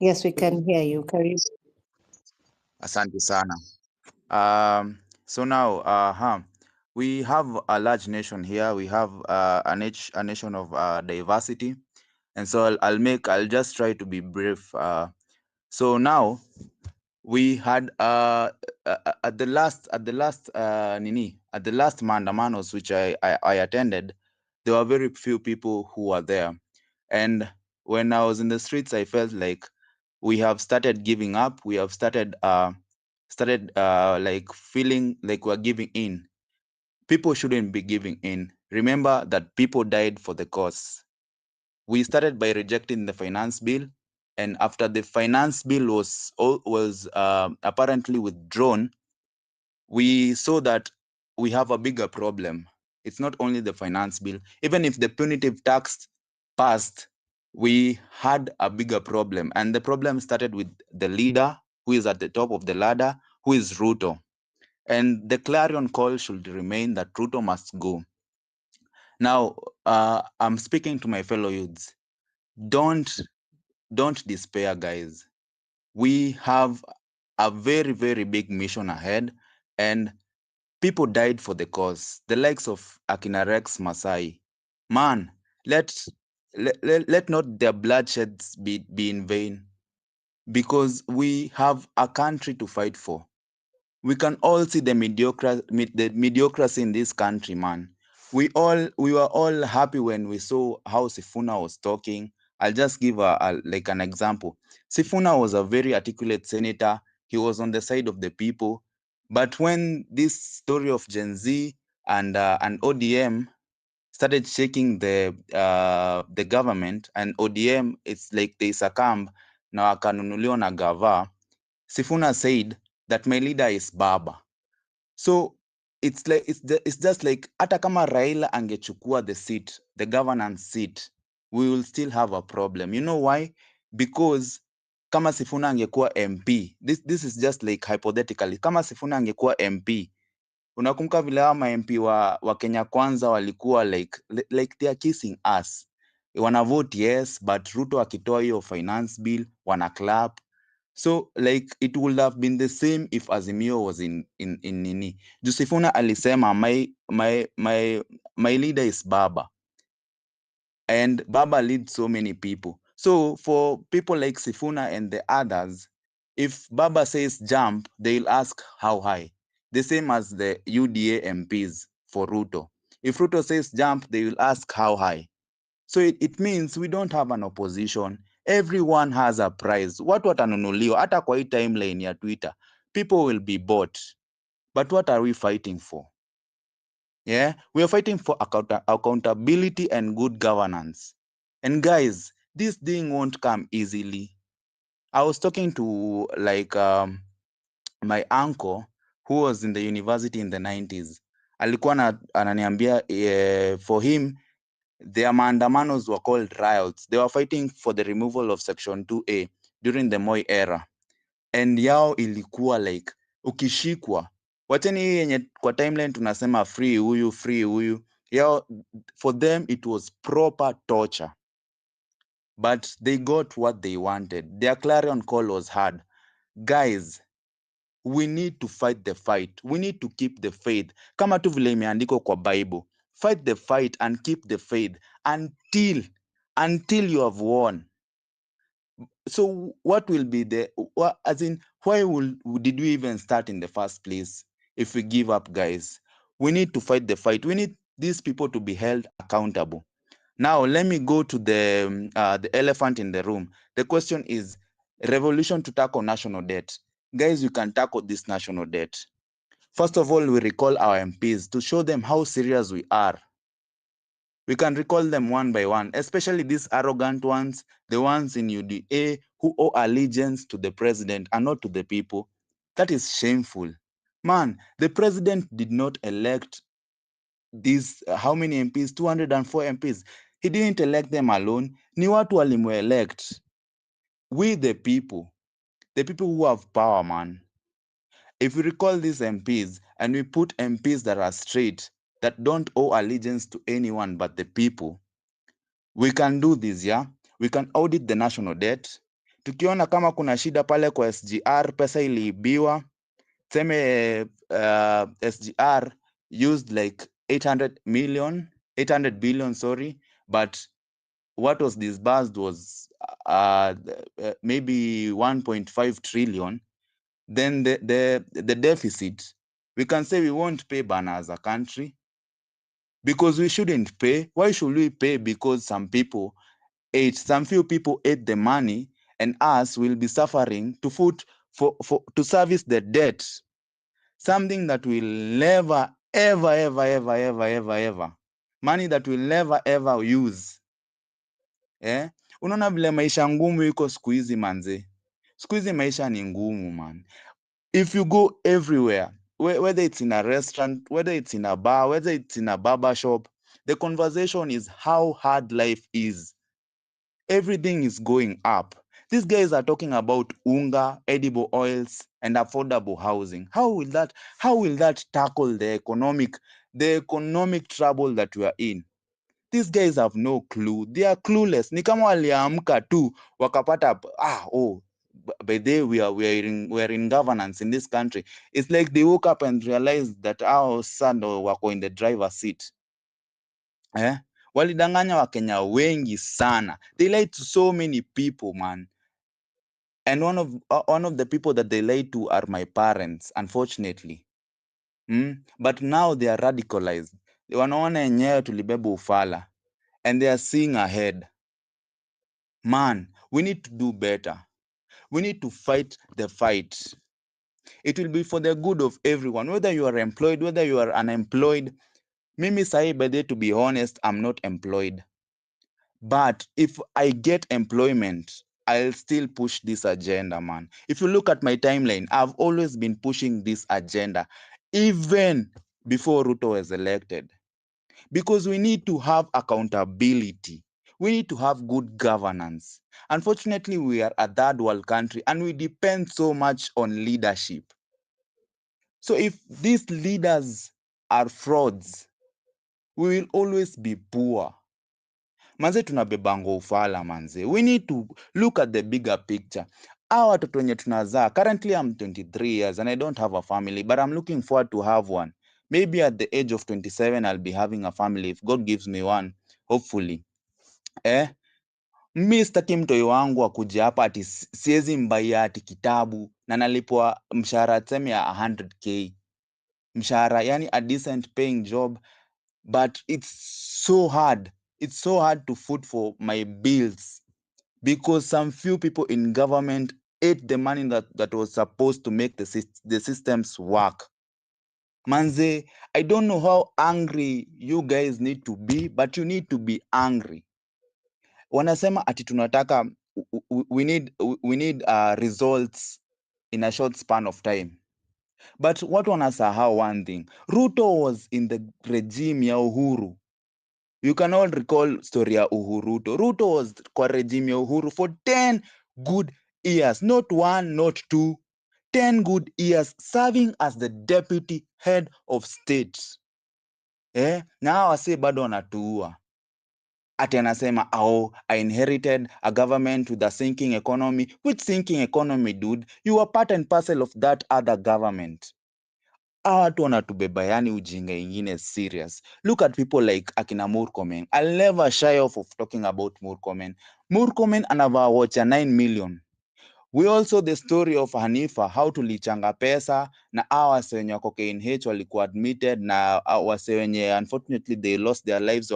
S1: Yes, we can hear you.
S6: Asante sana. So now, we have a large nation here. We have a nation of diversity, and so I'll just try to be brief. So now we had at the last maandamanos which I attended, there were very few people who were there, And when I was in the streets, I felt like we have started giving up. We have started like feeling like we're giving in. People shouldn't be giving in. Remember that people died for the cause. We started by rejecting the finance bill, and after the finance bill was apparently withdrawn, we saw that we have a bigger problem. It's not only the finance bill. Even if the punitive tax passed, we had a bigger problem. And the problem started with the leader who is at the top of the ladder, who is Ruto. And the clarion call should remain that Ruto must go. Now, I'm speaking to my fellow youths. Don't despair, guys. We have a very, very big mission ahead, and people died for the cause. The likes of Akina Rex Masai. Man, let not their bloodsheds be in vain, because we have a country to fight for. We can all see the mediocrity in this country, man. We were all happy when we saw how Sifuna was talking. I'll just give like an example. Sifuna was a very articulate senator. He was on the side of the people. But when this story of Gen Z and ODM started shaking the government, and ODM, it's like they succumb na wakanunuliwa na gava, Sifuna said that my leader is Baba. So it's just like hata kama Raila angechukua the seat, the governance seat, we will still have a problem. You know why? Because kama Sifuna angekuwa MP, this is just like hypothetically, kama Sifuna angekuwa MP, unakumbuka vile hawa MP wa Kenya Kwanza walikuwa like they are kissing us. Wana vote yes, but Ruto akitoa hiyo finance bill wana clap. So like it would have been the same if Azimio was in nini. Jusifuna alisema my leader is Baba, and Baba leads so many people. So for people like Sifuna and the others, if Baba says jump, they'll ask how high. The same as the UDA MPs for Ruto. If Ruto says jump, they will ask how high. So it means we don't have an opposition. Everyone has a prize. Watu watanunuliwa hata kwa hii timeline ya Twitter. People will be bought. But what are we fighting for? Yeah, we are fighting for accountability and good governance. And guys, this thing won't come easily. I was talking to like my uncle who was in the university in the 90s. Alikuwa ananiambia for him their maandamanos were called riots. They were fighting for the removal of Section 2A during the Moi era. And yao ilikuwa like, ukishikwa. Wacheni hii yenye kwa timeline tunasema free huyu. Yao, for them, it was proper torture. But they got what they wanted. Their clarion call was hard. Guys, we need to fight the fight. We need to keep the faith. Kama tu vile imeandikwa kwa Bible. Fight the fight and keep the faith until you have won. So what will be why did we even start in the first place if we give up, guys? We need to fight the fight. We need these people to be held accountable. Now, let me go to the elephant in the room. The question is, revolution to tackle national debt. Guys, we can tackle this national debt. First of all, we recall our MPs to show them how serious we are. We can recall them one by one, especially these arrogant ones, the ones in UDA who owe allegiance to the president and not to the people. That is shameful. Man, the president did not elect these, how many MPs? 204 MPs. He didn't elect them alone. Ni watu walimu-elect. We the people who have power, man. If we recall these MPs and we put MPs that are straight, that don't owe allegiance to anyone but the people, we can do this, yeah? We can audit the national debt. Tukiona kama kuna shida pale kwa SGR, pesa iliibiwa, tuseme SGR used like 800 billion, sorry, but what was disbursed was maybe 1.5 trillion. Then the deficit, we can say we won't pay bana as a country because we shouldn't pay. Why should we pay? Because some people ate. Some few people ate the money, and us will be suffering to to service the debt. Something that will never ever money that will never ever use. Unaona vile maisha ngumu iko siku hizi manze. Siku hizi maisha ni ngumu man. If you go everywhere, whether it's in a restaurant, whether it's in a bar, whether it's in a barber shop, the conversation is how hard life is. Everything is going up. These guys are talking about unga, edible oils, and affordable housing. How will that tackle the economic trouble that we are in? These guys have no clue. They are clueless. Ni kama waliamka tu wakapata by the way we are in governance in this country. It's like they woke up and realized that our son wako in the driver's seat. Walidanganya Wakenya wengi sana. They lied to so many people, man. And one of the people that they lied to are my parents, unfortunately. But now they are radicalized. Wanaona yenyewe tulibeba ufala, and they are seeing ahead. Man, we need to do better. We need to fight the fight. It will be for the good of everyone, whether you are employed, whether you are unemployed. Mimi sahi, by the way, to be honest, I'm not employed. But if I get employment, I'll still push this agenda, man. If you look at my timeline, I've always been pushing this agenda, even before Ruto was elected. Because we need to have accountability. We need to have good governance. Unfortunately, we are a third world country and we depend so much on leadership. So if these leaders are frauds, we will always be poor. Manze, tunabebango ufala manze. We need to look at the bigger picture. Hawa watoto wenye tunazaa, currently I'm 23 years and I don't have a family, but I'm looking forward to have one. Maybe at the age of 27, I'll be having a family if God gives me one, hopefully. Mi sitaki mtoi wangu akuja hapa ati siwezi mbaia ati kitabu na nalipwa mshahara tuseme ya 100k. Mshahara, yani a decent paying job, but it's so hard. It's so hard to foot for my bills because some few people in government ate the money that was supposed to make the systems work. Manze, I don't know how angry you guys need to be, but you need to be angry. Wanasema ati tunataka we need results in a short span of time. But watu wanasahau one thing. Ruto was in the regime ya Uhuru. You can all recall story ya Uhuru. Ruto was kwa regime ya Uhuru for 10 good years. Not one, not two. 10 good years serving as the deputy head of state. Na hawa wase bado wanatuua. Ati anasema, I inherited a government with a sinking economy. Which sinking economy, dude? You are part and parcel of that other government. Watu wanatubeba yani ujinga ingine serious. Look at people like akina Murkomen. I'll never shy off of talking about Murkomen. Murkomen anavaa watch ya 9 million. We also the story of Hanifa, how tulichanga pesa na wase wenye wako KNH walikuwa admitted na wase wenye unfortunately they lost their lives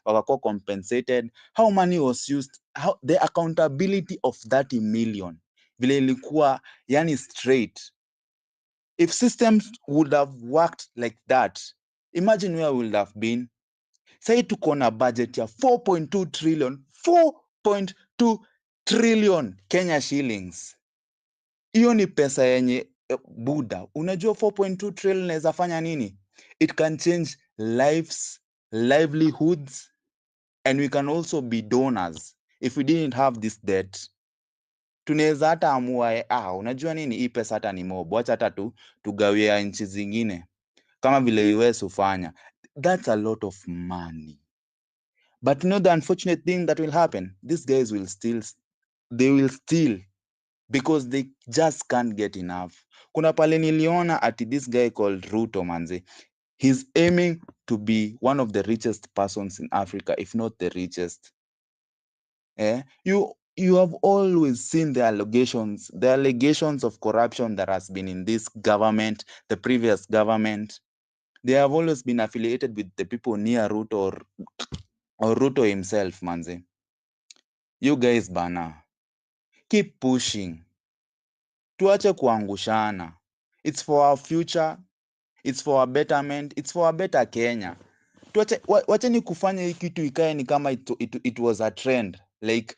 S6: wakakuwa compensated. How money was used, how the accountability of 30 million vile ilikuwa yani straight. If systems would have worked like that, imagine where we would have been. Say tuko na budget ya 4.2 trillion, 4.2 trillion Kenya shillings. Hiyo ni pesa yenye buda. Unajua 4.2 trillion inaweza fanya nini? It can change lives, livelihoods, and we can also be donors if we didn't have this debt. Tunaweza hata amua unajua nini, hii pesa hata ni mob, wacha hata tugawia nchi zingine kama vile US hufanya. That's a lot of money. But you know the unfortunate thing that will happen, these guys will steal because they just can't get enough. Kuna pale niliona ati this guy called Ruto manze, he's aiming to be one of the richest persons in Africa, if not the richest. You have always seen the allegations of corruption that has been in this government, the previous government. They have always been affiliated with the people near Ruto or Ruto himself, manze. You guys bana, keep pushing. Tuache kuangushana. It's for our future, it's for our betterment, it's for a better Kenya. Wacheni kufanya hii kitu ikae ni kama it was a trend. Like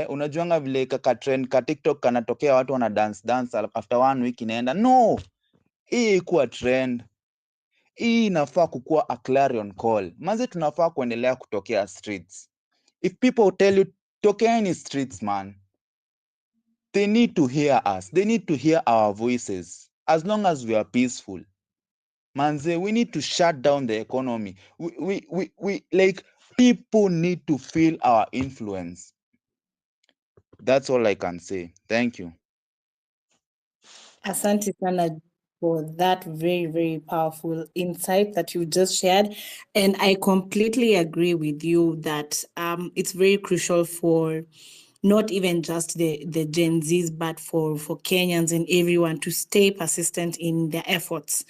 S6: unajuanga vile kaka trend ka TikTok kanatokea watu wana dance after 1 week inaenda. No, hii ikuwa trend. Hii inafaa kukuwa a clarion call. Manze tunafaa kuendelea kutokea streets. If people tell you tokeeni streets, man, they need to hear us. They need to hear our voices. As long as we are peaceful. Manze, we need to shut down the economy. We like, people need to feel our influence. That's all I can say. Thank you.
S1: Asante sana for that very, very powerful insight that you just shared. And I completely agree with you that it's very crucial for not even just the Gen Zs, but for Kenyans and everyone to stay persistent in their efforts.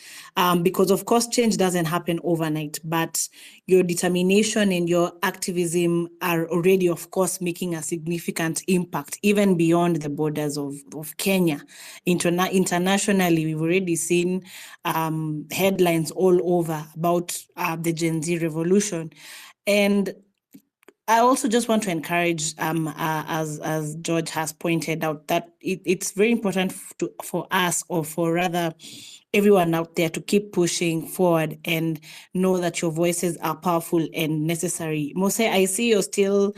S1: Because of course, change doesn't happen overnight, but your determination and your activism are already, of course, making a significant impact, even beyond the borders of Kenya. Internationally, we've already seen headlines all over about the Gen Z revolution. And I also just want to encourage, as George has pointed out, that it's very important for us, or for rather everyone out there, to keep pushing forward and know that your voices are powerful and necessary. Mose, I see you're still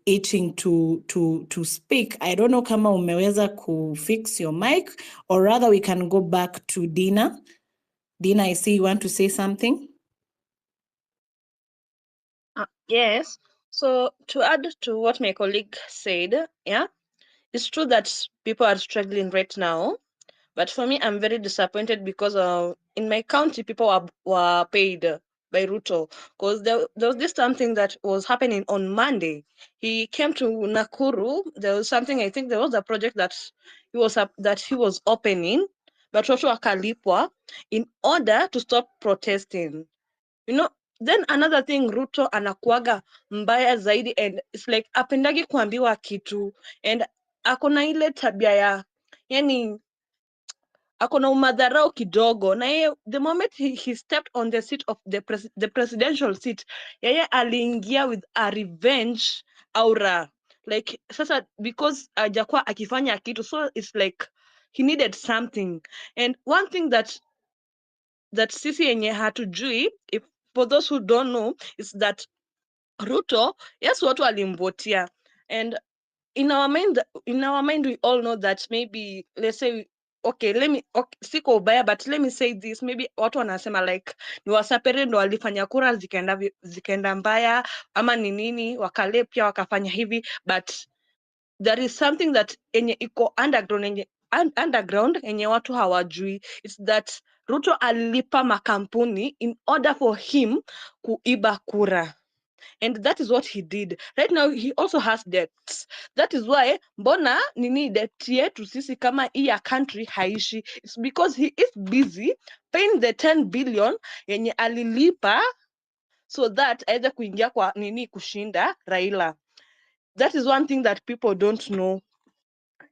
S1: itching to speak. I don't know kama umeweza fix your mic, or rather we can go back to Dina. Dina, I see you want to say something.
S3: Yes. So to add to what my colleague said, yeah, it's true that people are struggling right now. But for me, I'm very disappointed because in my county, people were paid by Ruto, because there was this something that was happening on Monday. He came to Nakuru. There was something, I think there was a project that he was opening, but Ruto akalipwa in order to stop protesting. You know, then another thing, Ruto anakuaga mbaya zaidi, and it's like apendagi kuambiwa kitu, and akona ile tabia ya, yani akona umadharau kidogo, na yeye the moment he stepped on the seat of the presidential seat, yeye aliingia with a revenge aura, like sasa, because hajakuwa akifanya kitu, so it's like he needed something. And one thing that sisi yenye hatujui, if for those who don't know, is that Ruto, yes, watu alimvotia, and in our mind we all know that maybe, let's say, okay, siko ubaya, but let me say this, maybe watu wanasema like ni Wasapere ndo walifanya kura zikaenda mbaya, ama ni nini, wakale pia wakafanya hivi, but there is something that enye iko underground enye watu hawajui. It's that Ruto alipa makampuni in order for him kuiba kura. And that is what he did. Right now, he also has debts. That is why, mbona nini debt yetu sisi kama iya country haishi. It's because he is busy paying the 10 billion yenye alilipa, so that aeze kuingia kwa nini kushinda Raila. That is one thing that people don't know.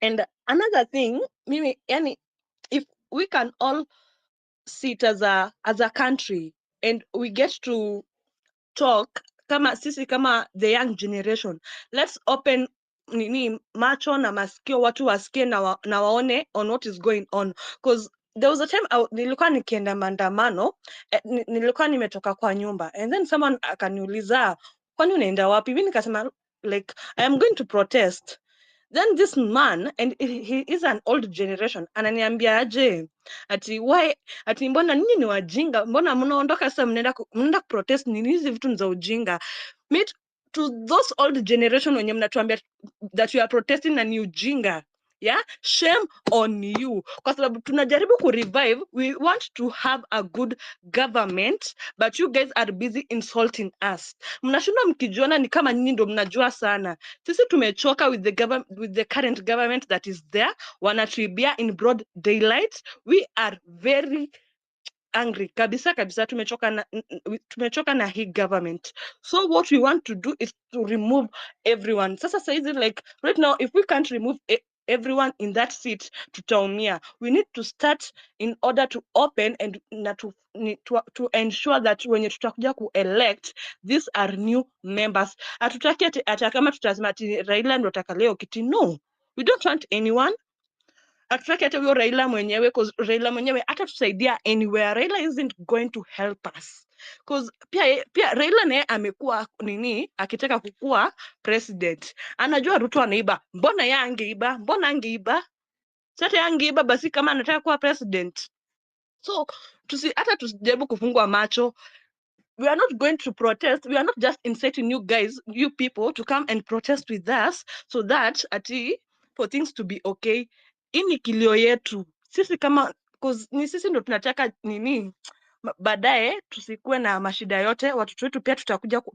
S3: And another thing, mimi, yani, if we can all sit as a country and we get to talk kama sisi kama the young generation, let's open nini macho na masikio, watu wasikie na waone on what is going on, because there was a time nilikuwa nikienda maandamano, nilikuwa nimetoka kwa nyumba, and then someone akaniuliza kwani unaenda wapi? Mimi nikasema like I am going to protest. Then this man, and he is an old generation, ananiambia aje ati why, ati mbona ninyi ni wajinga, mbona mnaondoka sasa mnaenda protest nini? Hizi vitu ni za ujinga. Meet to those old generation wenye mnatuambia that you are protesting na ni ujinga. Yeah, shame on you, kwa sababu tunajaribu ku revive, we want to have a good government, but you guys are busy insulting us. Mnashinda mkijiona ni kama nyinyi ndo mnajua sana. Sisi tumechoka with the current government that is there, wanatuibia in broad daylight. We are very angry kabisa kabisa, tumechoka na hii government. So what we want to do is to remove everyone. Sasa saizi, like right now, if we can't remove everyone in that seat, tutaumia. We need to start in order to open and to ensure that wenye tutakuja ku-elect, these are new members. Hatutaki ati kama tutasema ati Raila ndo ataka leo kiti. No, we don't want anyone. Hatutaki hata huyo Raila mwenyewe, cause Raila mwenyewe hata tusaidia anywhere. Raila isn't going to help us, cause pia Raila naye amekuwa nini, akitaka kukua president, anajua Ruto anaiba. Mbona yeye angeiba? Mbona angeiba? Sasa angeiba basi kama anataka kuwa president. So hata tusijaribu kufungwa macho. We are not going to protest. We are not just inciting you people to come and protest with us so that for things to be okay. Ini kilio yetu sisi kama, cause ni sisi ndo tunataka nini baadaye tusikuwe na mashida yote. Watoto wetu pia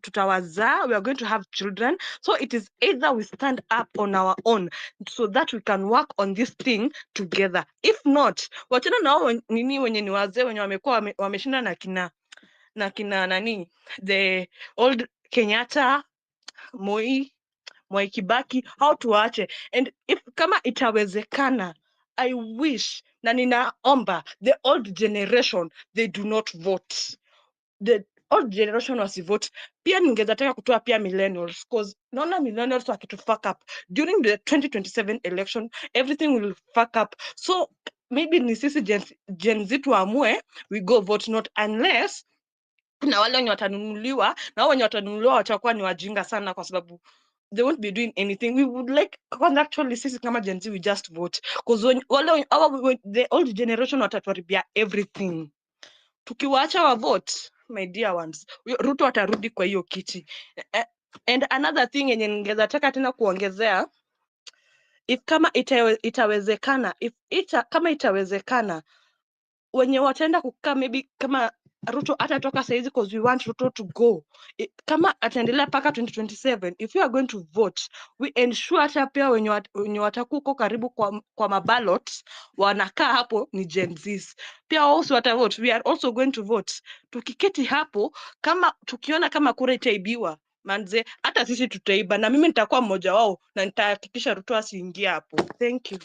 S3: tutawazaa, we are going to have children. So it is either we stand up on our own so that we can work on this thing together. If not, wachana nao nini wenye ni wazee wenye wamekuwa wameshinda na kina nani, the old Kenyatta, Moi Kibaki, how tuache. And if kama itawezekana, I wish na ninaomba the old generation, they do not vote. The old generation wasivote. Pia ningeza taka kutoa pia millennials, cause naona millennials wakitu fuck up during the 2027 election, everything will fuck up. So maybe ni sisi Gen Z tuamue we go vote, not unless na wale wenye watanunuliwa, na wenye watanunuliwa watakuwa ni wajinga sana, kwa sababu they won't be doing anything. We would like, actually sisi kama Gen Z, we just vote, because the old generation watatuharibia everything. Tukiwaacha wa vote, my dear ones, Ruto atarudi kwa hiyo kiti. And another thing yenye ningeza taka tena kuongezea, if kama itawezekana, kama itawezekana, wenye wataenda kukaa maybe kama Ruto atatoka saizi, because we want Ruto to go. Kama ataendelea paka 2027, if you are going to vote, we ensure hata pia wenye watakuko karibu kwa maballots wanakaa hapo ni Gen Zs. Pia also watavote, we are also going to vote. Tukiketi hapo, kama tukiona kama kura itaibiwa, manze hata sisi tutaiba, na mimi nitakuwa mmoja wao na nitahakikisha Ruto asiingie hapo. Thank you.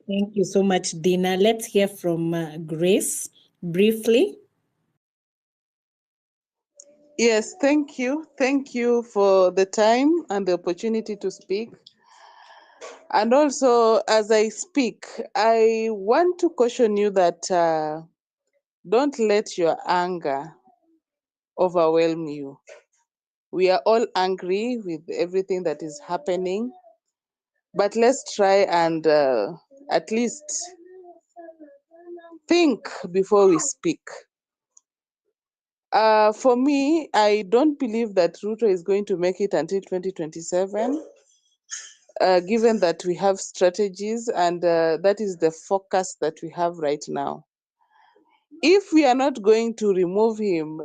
S1: Thank you so much, Dina. Let's hear from Grace briefly.
S7: Yes, thank you. Thank you for the time and the opportunity to speak. And also, as I speak, I want to caution you that don't let your anger overwhelm you. We are all angry with everything that is happening, but let's try and at least think before we speak. For me, I don't believe that Ruto is going to make it until 2027, given that we have strategies and that is the focus that we have right now. If we are not going to remove him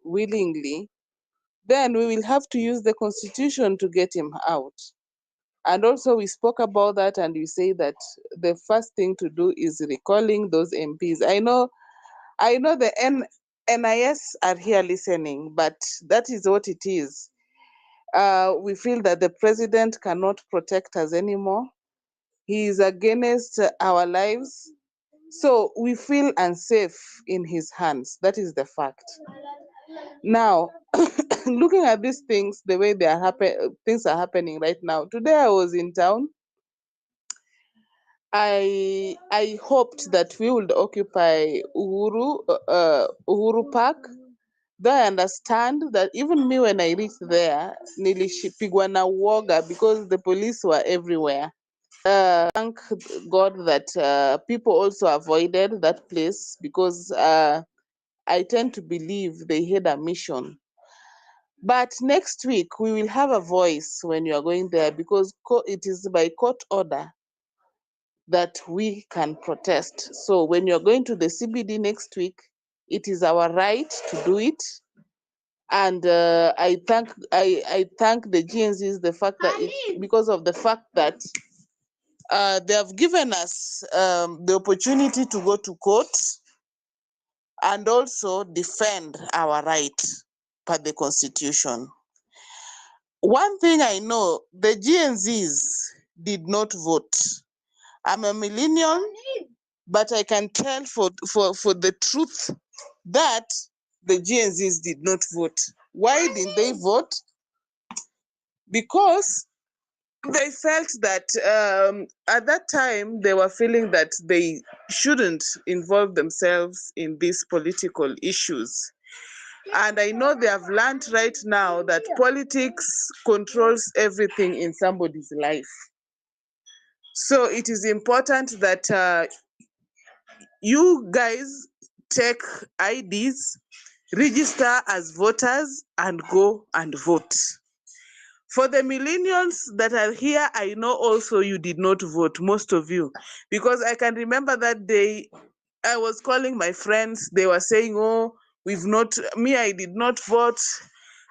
S7: willingly, then we will have to use the constitution to get him out. And also we spoke about that, and we say that the first thing to do is recalling those MPs. I know the NIS are here listening, but that is what it is. We feel that the president cannot protect us anymore. He is against our lives. So we feel unsafe in his hands. That is the fact. Now, looking at these things, the way things are happening right now. Today I was in town. I hoped that we would occupy Uhuru Park. Though I understand that even me, when I reached there, nilishipigwa na uoga because the police were everywhere. Thank God that people also avoided that place, because I tend to believe they had a mission. But next week we will have a voice when you are going there, because it is by court order that we can protest. So when you're going to the CBD next week, it is our right to do it. And I thank the GNZs because of the fact that they have given us the opportunity to go to court and also defend our right per the Constitution. One thing I know, the GNZs did not vote. I'm a millennial, but I can tell for the truth that the GNZs did not vote. Why didn't they vote? Because they felt that at that time they were feeling that they shouldn't involve themselves in these political issues. And I know they have learned right now that politics controls everything in somebody's life. So it is important that you guys take IDs, register as voters, and go and vote. For the millennials that are here, I know also you did not vote, most of you, because I can remember that day I was calling my friends. They were saying, oh, I did not vote.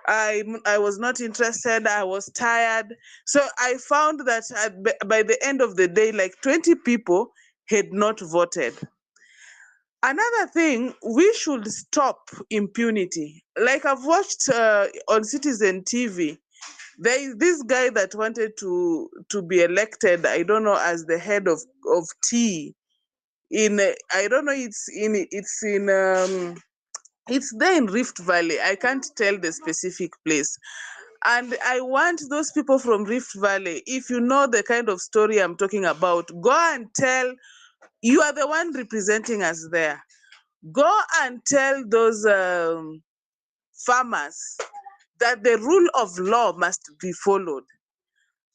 S7: I was not interested. I was tired. So I found that by the end of the day, like 20 people had not voted. Another thing, we should stop impunity. Like I've watched on Citizen TV, there is this guy that wanted to be elected, I don't know, as the head of tea in I don't know, it's there in Rift Valley. I can't tell the specific place. And I want those people from Rift Valley, if you know the kind of story I'm talking about, go and tell, you are the one representing us there. Go and tell those farmers that the rule of law must be followed.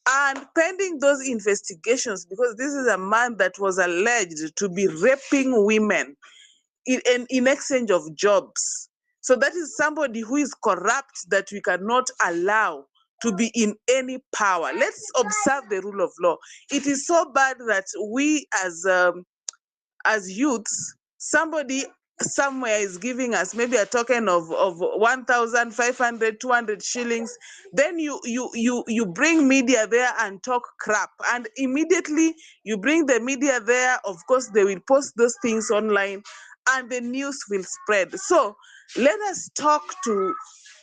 S7: And pending those investigations, because this is a man that was alleged to be raping women in exchange of jobs. So that is somebody who is corrupt that we cannot allow to be in any power. Let's observe the rule of law. It is so bad that we as youths, somebody somewhere is giving us maybe a token of 1,500, 200 shillings. Then you bring media there and talk crap. And immediately you bring the media there, of course, they will post those things online and the news will spread. So let us talk to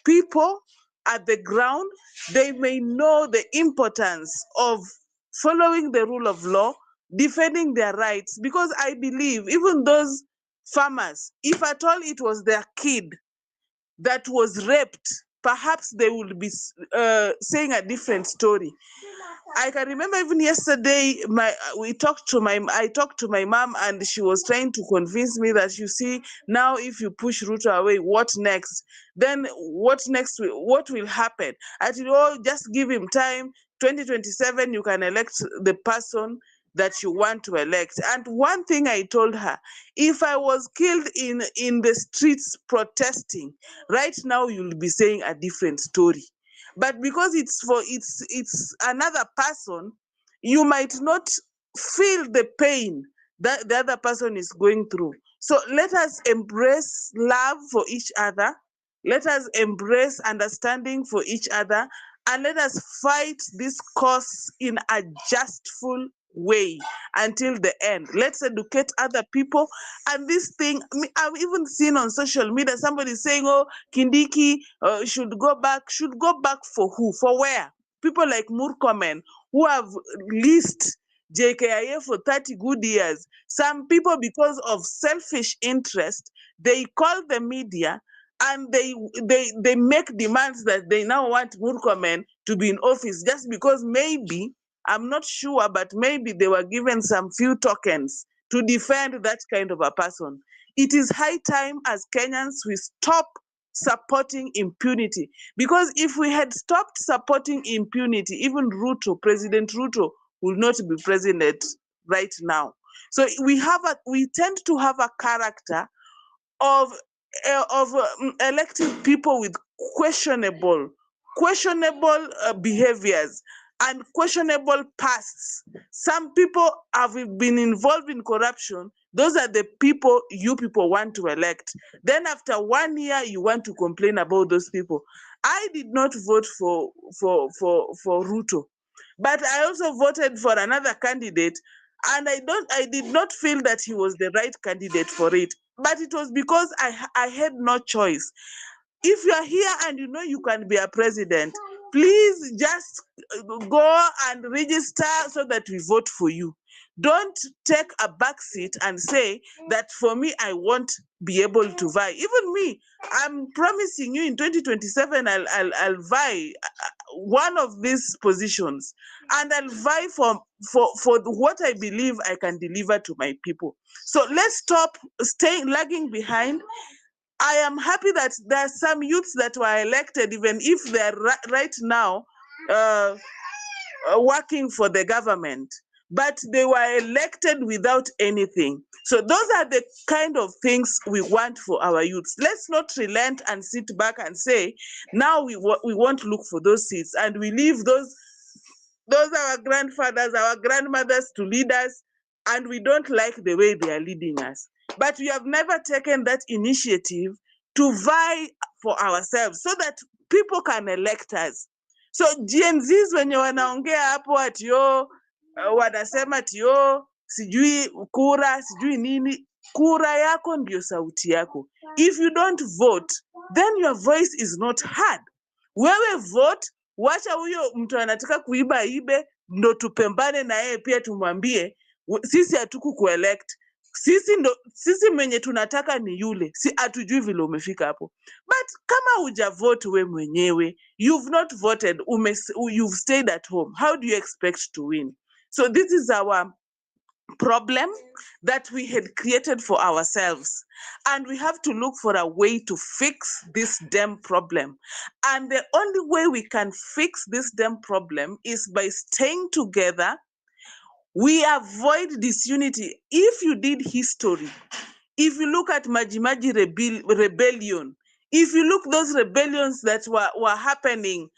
S7: people at the ground. They may know the importance of following the rule of law, defending their rights, because I believe even those farmers, if at all it was their kid that was raped, perhaps they would be saying a different story. I can remember even yesterday, I talked to my mom, and she was trying to convince me that, you see, now if you push Ruto away, what next? Then what next? What will happen? I said, oh, just give him time. 2027, you can elect the person that you want to elect. And one thing I told her, if I was killed in the streets protesting, right now you'll be saying a different story. But because it's another person, you might not feel the pain that the other person is going through. So let us embrace love for each other. Let us embrace understanding for each other, and let us fight this cause in a justful way until the end. Let's educate other people. And this thing, I've even seen on social media somebody saying, oh, Kindiki should go back. Should go back for who? For where? People like Murkomen, who have leased JKIA for 30 good years. Some people, because of selfish interest, they call the media and they make demands that they now want Murkomen to be in office just because maybe, I'm not sure, but maybe they were given some few tokens to defend that kind of a person. It is high time as Kenyans we stop supporting impunity, because if we had stopped supporting impunity, even President Ruto will not be president right now. So we tend to have a character of electing people with questionable behaviors and questionable pasts. Some people have been involved in corruption. Those are the people you people want to elect. Then after 1 year, you want to complain about those people. I did not vote for Ruto, but I also voted for another candidate, and I did not feel that he was the right candidate for it. but it was because I had no choice. If you are here and you know you can be a president, please just go and register so that we vote for you. Don't take a back seat and say that for me, I won't be able to vie. Even me, I'm promising you in 2027, I'll vie one of these positions, and I'll vie for what I believe I can deliver to my people. So let's stop lagging behind. I am happy that there are some youths that were elected, even if they're right now working for the government, but they were elected without anything. So those are the kind of things we want for our youths. Let's not relent and sit back and say, now we won't look for those seats, and we leave those our grandfathers, our grandmothers to lead us, and we don't like the way they are leading us. But we have never taken that initiative to vie for ourselves so that people can elect us. So Gen Zs wenye wanaongea hapo ati wanasema ati sijui kura, sijui nini, kura yako ndio sauti yako. If you don't vote, then your voice is not heard. Wewe vote, wacha huyo mtu anataka kuiba ibe, ndo tupembane na yeye pia tumwambie sisi hatuku kuelect. Sisi mwenye tunataka ni yule. Si hatujui vile umefika hapo. But kama hujavote we mwenyewe, you've not voted, you've stayed at home. How do you expect to win? So this is our problem that we had created for ourselves, and we have to look for a way to fix this damn problem. And the only way we can fix this damn problem is by staying together. We avoid disunity. If you did history, if you look at Majimaji rebellion, if you look those rebellions that were happening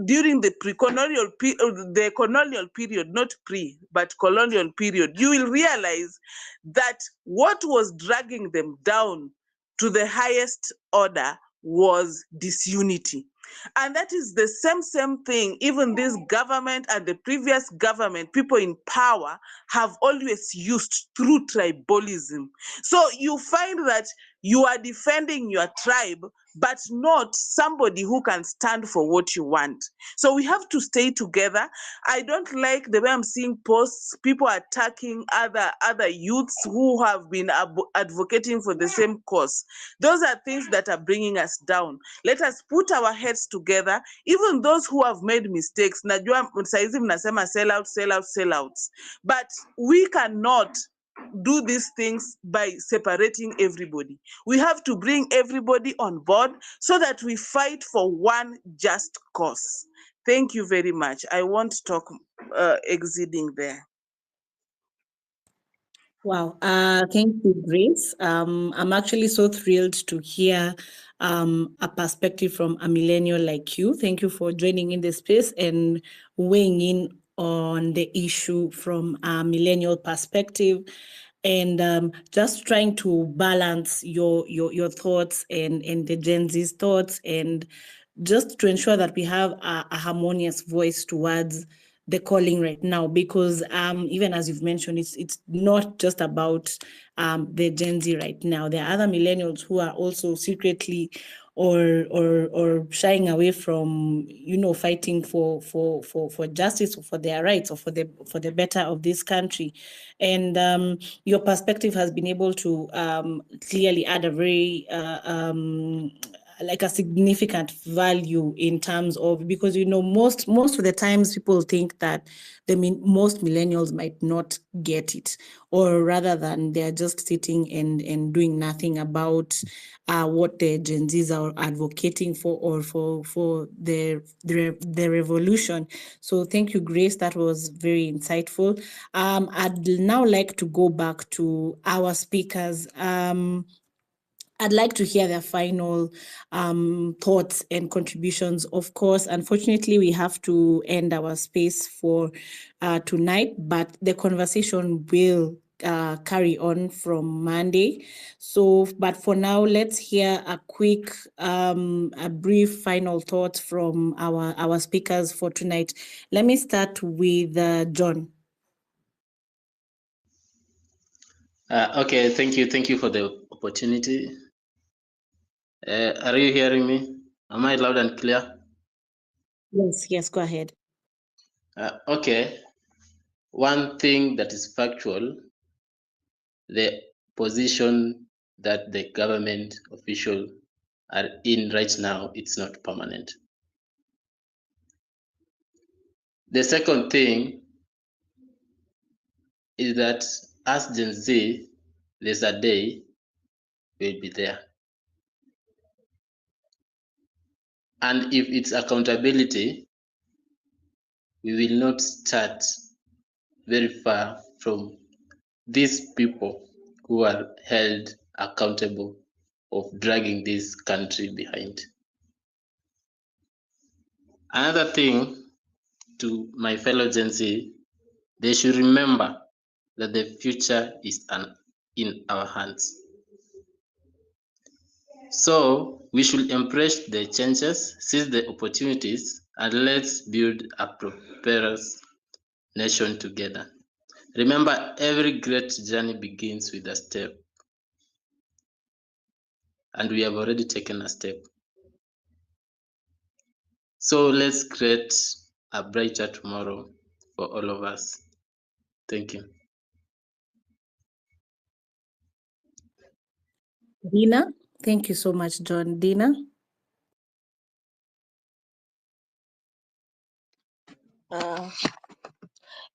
S7: during the colonial period, not pre, but colonial period, you will realize that what was dragging them down to the highest order was disunity. And that is the same thing, even this government and the previous government, people in power have always used through tribalism. So you find that you are defending your tribe, but not somebody who can stand for what you want. So we have to stay together. I don't like the way I'm seeing posts, people attacking other youths who have been advocating for the same cause. Those are things that are bringing us down. Let us put our heads together, even those who have made mistakes. Najua saizi mnasema sellouts. But we cannot do these things by separating everybody. We have to bring everybody on board so that we fight for one just cause. Thank you very much. I won't talk exceeding there.
S1: Wow, thank you, Grace. I'm actually so thrilled to hear a perspective from a millennial like you. Thank you for joining in the space and weighing in on the issue from a millennial perspective, and just trying to balance your thoughts and the Gen Z's thoughts, and just to ensure that we have a harmonious voice towards the calling right now, because even as you've mentioned, it's not just about the Gen Z right now. There are other millennials who are also secretly or shying away from fighting for justice or for their rights or for the better of this country. And your perspective has been able to clearly add a very like a significant value in terms of, because most of the times people think that most millennials might not get it, or rather than they're just sitting and doing nothing about what the Gen Zs are advocating for, or for the revolution. So thank you, Grace. That was very insightful. I'd now like to go back to our speakers. I'd like to hear their final thoughts and contributions. Of course, unfortunately, we have to end our space for tonight, but the conversation will carry on from Monday. So, but for now, let's hear a quick, a brief final thought from our speakers for tonight. Let me start with John.
S2: Okay, thank you for the opportunity. Are you hearing me? Am I loud and clear?
S1: Yes, go ahead.
S2: Okay. One thing that is factual, the position that the government official are in right now, it's not permanent. The second thing is that as Gen Z, there's a day we'll be there. And if it's accountability, we will not start very far from these people who are held accountable of dragging this country behind. Another thing to my fellow Gen Z, they should remember that the future is in our hands. So we should embrace the changes, seize the opportunities, and let's build a prosperous nation together. Remember, every great journey begins with a step, and we have already taken a step. So let's create a brighter tomorrow for all of us. Thank you.
S1: Dina, thank you so much, John. Dina?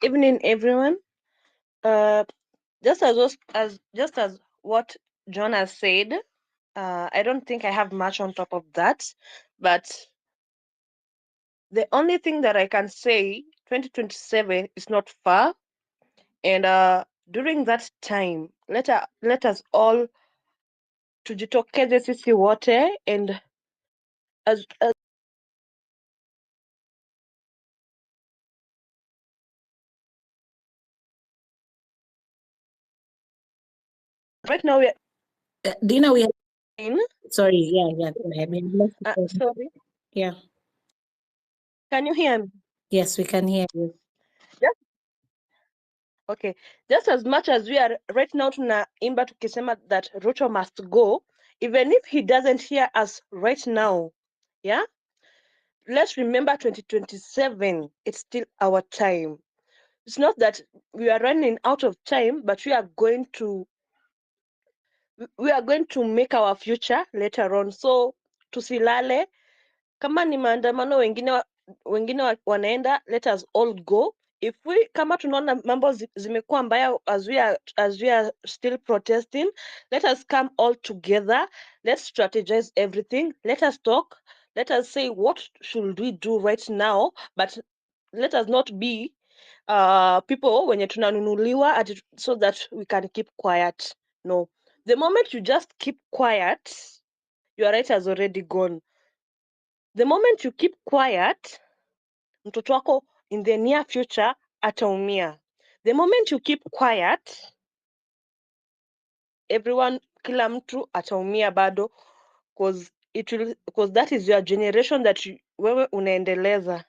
S3: Evening, everyone. Just as what John has said, I don't think I have much on top of that, but the only thing that I can say, 2027 is not far, and during that time, let us all tujitokeze sisi wote, and as right now we are
S1: Dina, we have,
S3: in.
S1: sorry, yeah, go ahead. We have lost you for-
S3: Sorry,
S1: Yeah,
S3: can you hear me?
S1: yes, we can hear you.
S3: Okay, just as much as we are right now tunaimba tukisema that Ruto must go, even if he doesn't hear us right now, yeah, let's remember 2027, it's still our time. It's not that we are running out of time, but we are going to make our future later on. So tusilale, kama ni maandamano wengine wanaenda, let us all go. If we kama tunaona mambo zimekuwa mbaya as we are still protesting, let us come all together, let's strategize everything, let us talk, let us say what should we do right now, but let us not be people wenye tunanunuliwa so that we can keep quiet. No, the moment you just keep quiet, your right has already gone. The moment you keep quiet, mtoto wako in the near future ataumia. The moment you keep quiet, everyone, kila mtu ataumia bado, because that is your generation that wewe unaendeleza.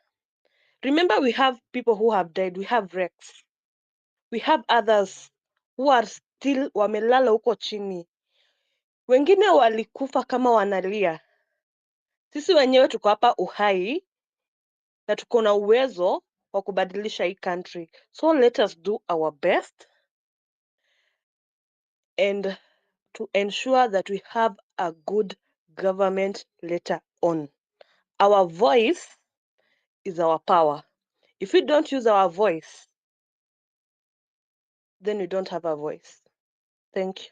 S3: Remember, we have people who have died, we have Rex, we have others who are still wamelala huko chini, wengine walikufa kama wanalia. Sisi wenyewe tuko hapa uhai na tuko na uwezo wa kubadilisha hii country. So let us do our best and to ensure that we have a good government later on. Our voice is our power. If we don't use our voice, then we don't have a voice. Thank you.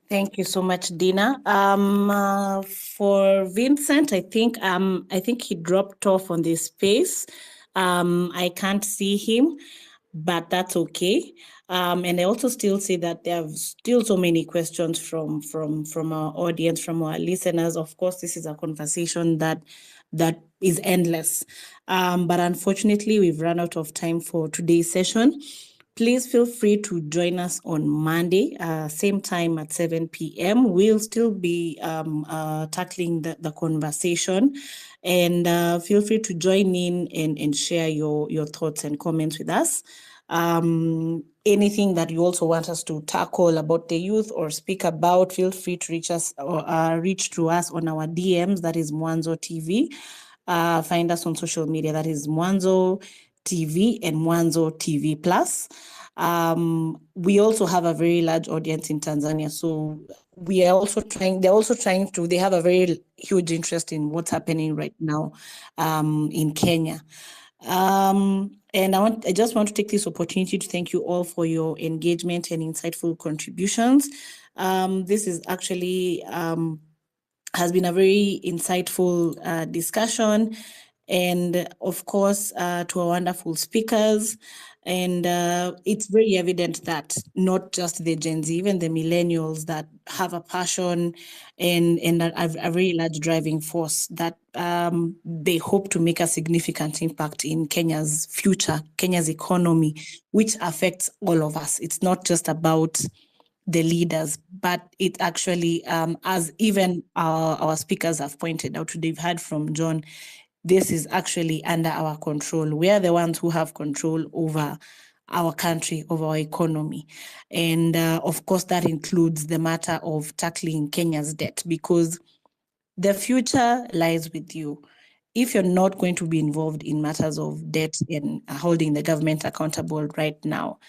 S1: Thank you so much, Dina. For Vincent, I think he dropped off on this space. I can't see him, but that's okay. And I also still see that there are still so many questions from our audience, from our listeners. Of course, this is a conversation that is endless. But unfortunately, we've run out of time for today's session. Please feel free to join us on Monday, same time at 7 p.m. We'll still be tackling the conversation, and feel free to join in and share your thoughts and comments with us. anything that you also want us to tackle about the youth or speak about, feel free to reach us or reach to us on our DMs. That is Mwanzo TV. Find us on social media. That is Mwanzo TV and Mwanzo TV Plus. We also have a very large audience in Tanzania, so we are also trying. They have a very huge interest in what's happening right now in Kenya. And I just want to take this opportunity to thank you all for your engagement and insightful contributions. This is actually has been a very insightful discussion, and of course to our wonderful speakers. And it's very evident that not just the Gen Z, even the millennials that have a passion and a very large driving force that they hope to make a significant impact in Kenya's future, Kenya's economy, which affects all of us. It's not just about the leaders, but it actually, as even our speakers have pointed out, they've heard from John, this is actually under our control. We are the ones who have control over our country, over our economy. And of course, that includes the matter of tackling Kenya's debt, because the future lies with you. If you're not going to be involved in matters of debt and holding the government accountable right now,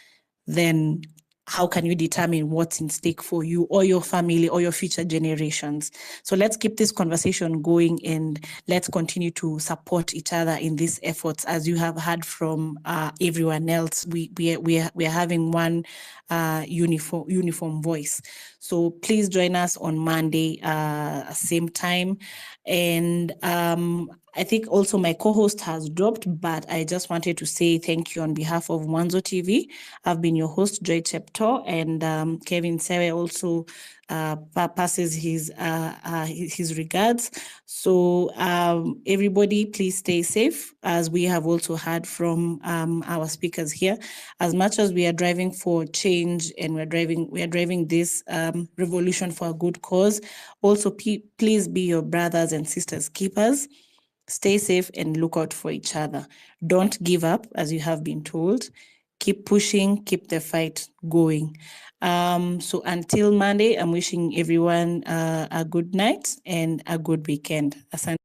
S1: then how can you determine what's in stake for you or your family or your future generations? So let's keep this conversation going, and let's continue to support each other in these efforts. As you have heard from everyone else, we are having one uniform voice. So please join us on Monday, same time. And I think also my co-host has dropped, but I just wanted to say thank you on behalf of Mwanzo TV. I've been your host, Joy Chepto, and Kevin Sewe also passes his regards. So everybody, please stay safe, as we have also heard from our speakers here. As much as we are driving for change and we are driving this revolution for a good cause, also please be your brothers and sisters keepers. Stay safe and look out for each other. Don't give up, as you have been told. Keep pushing, keep the fight going. So until Monday, I'm wishing everyone a good night and a good weekend. Asante.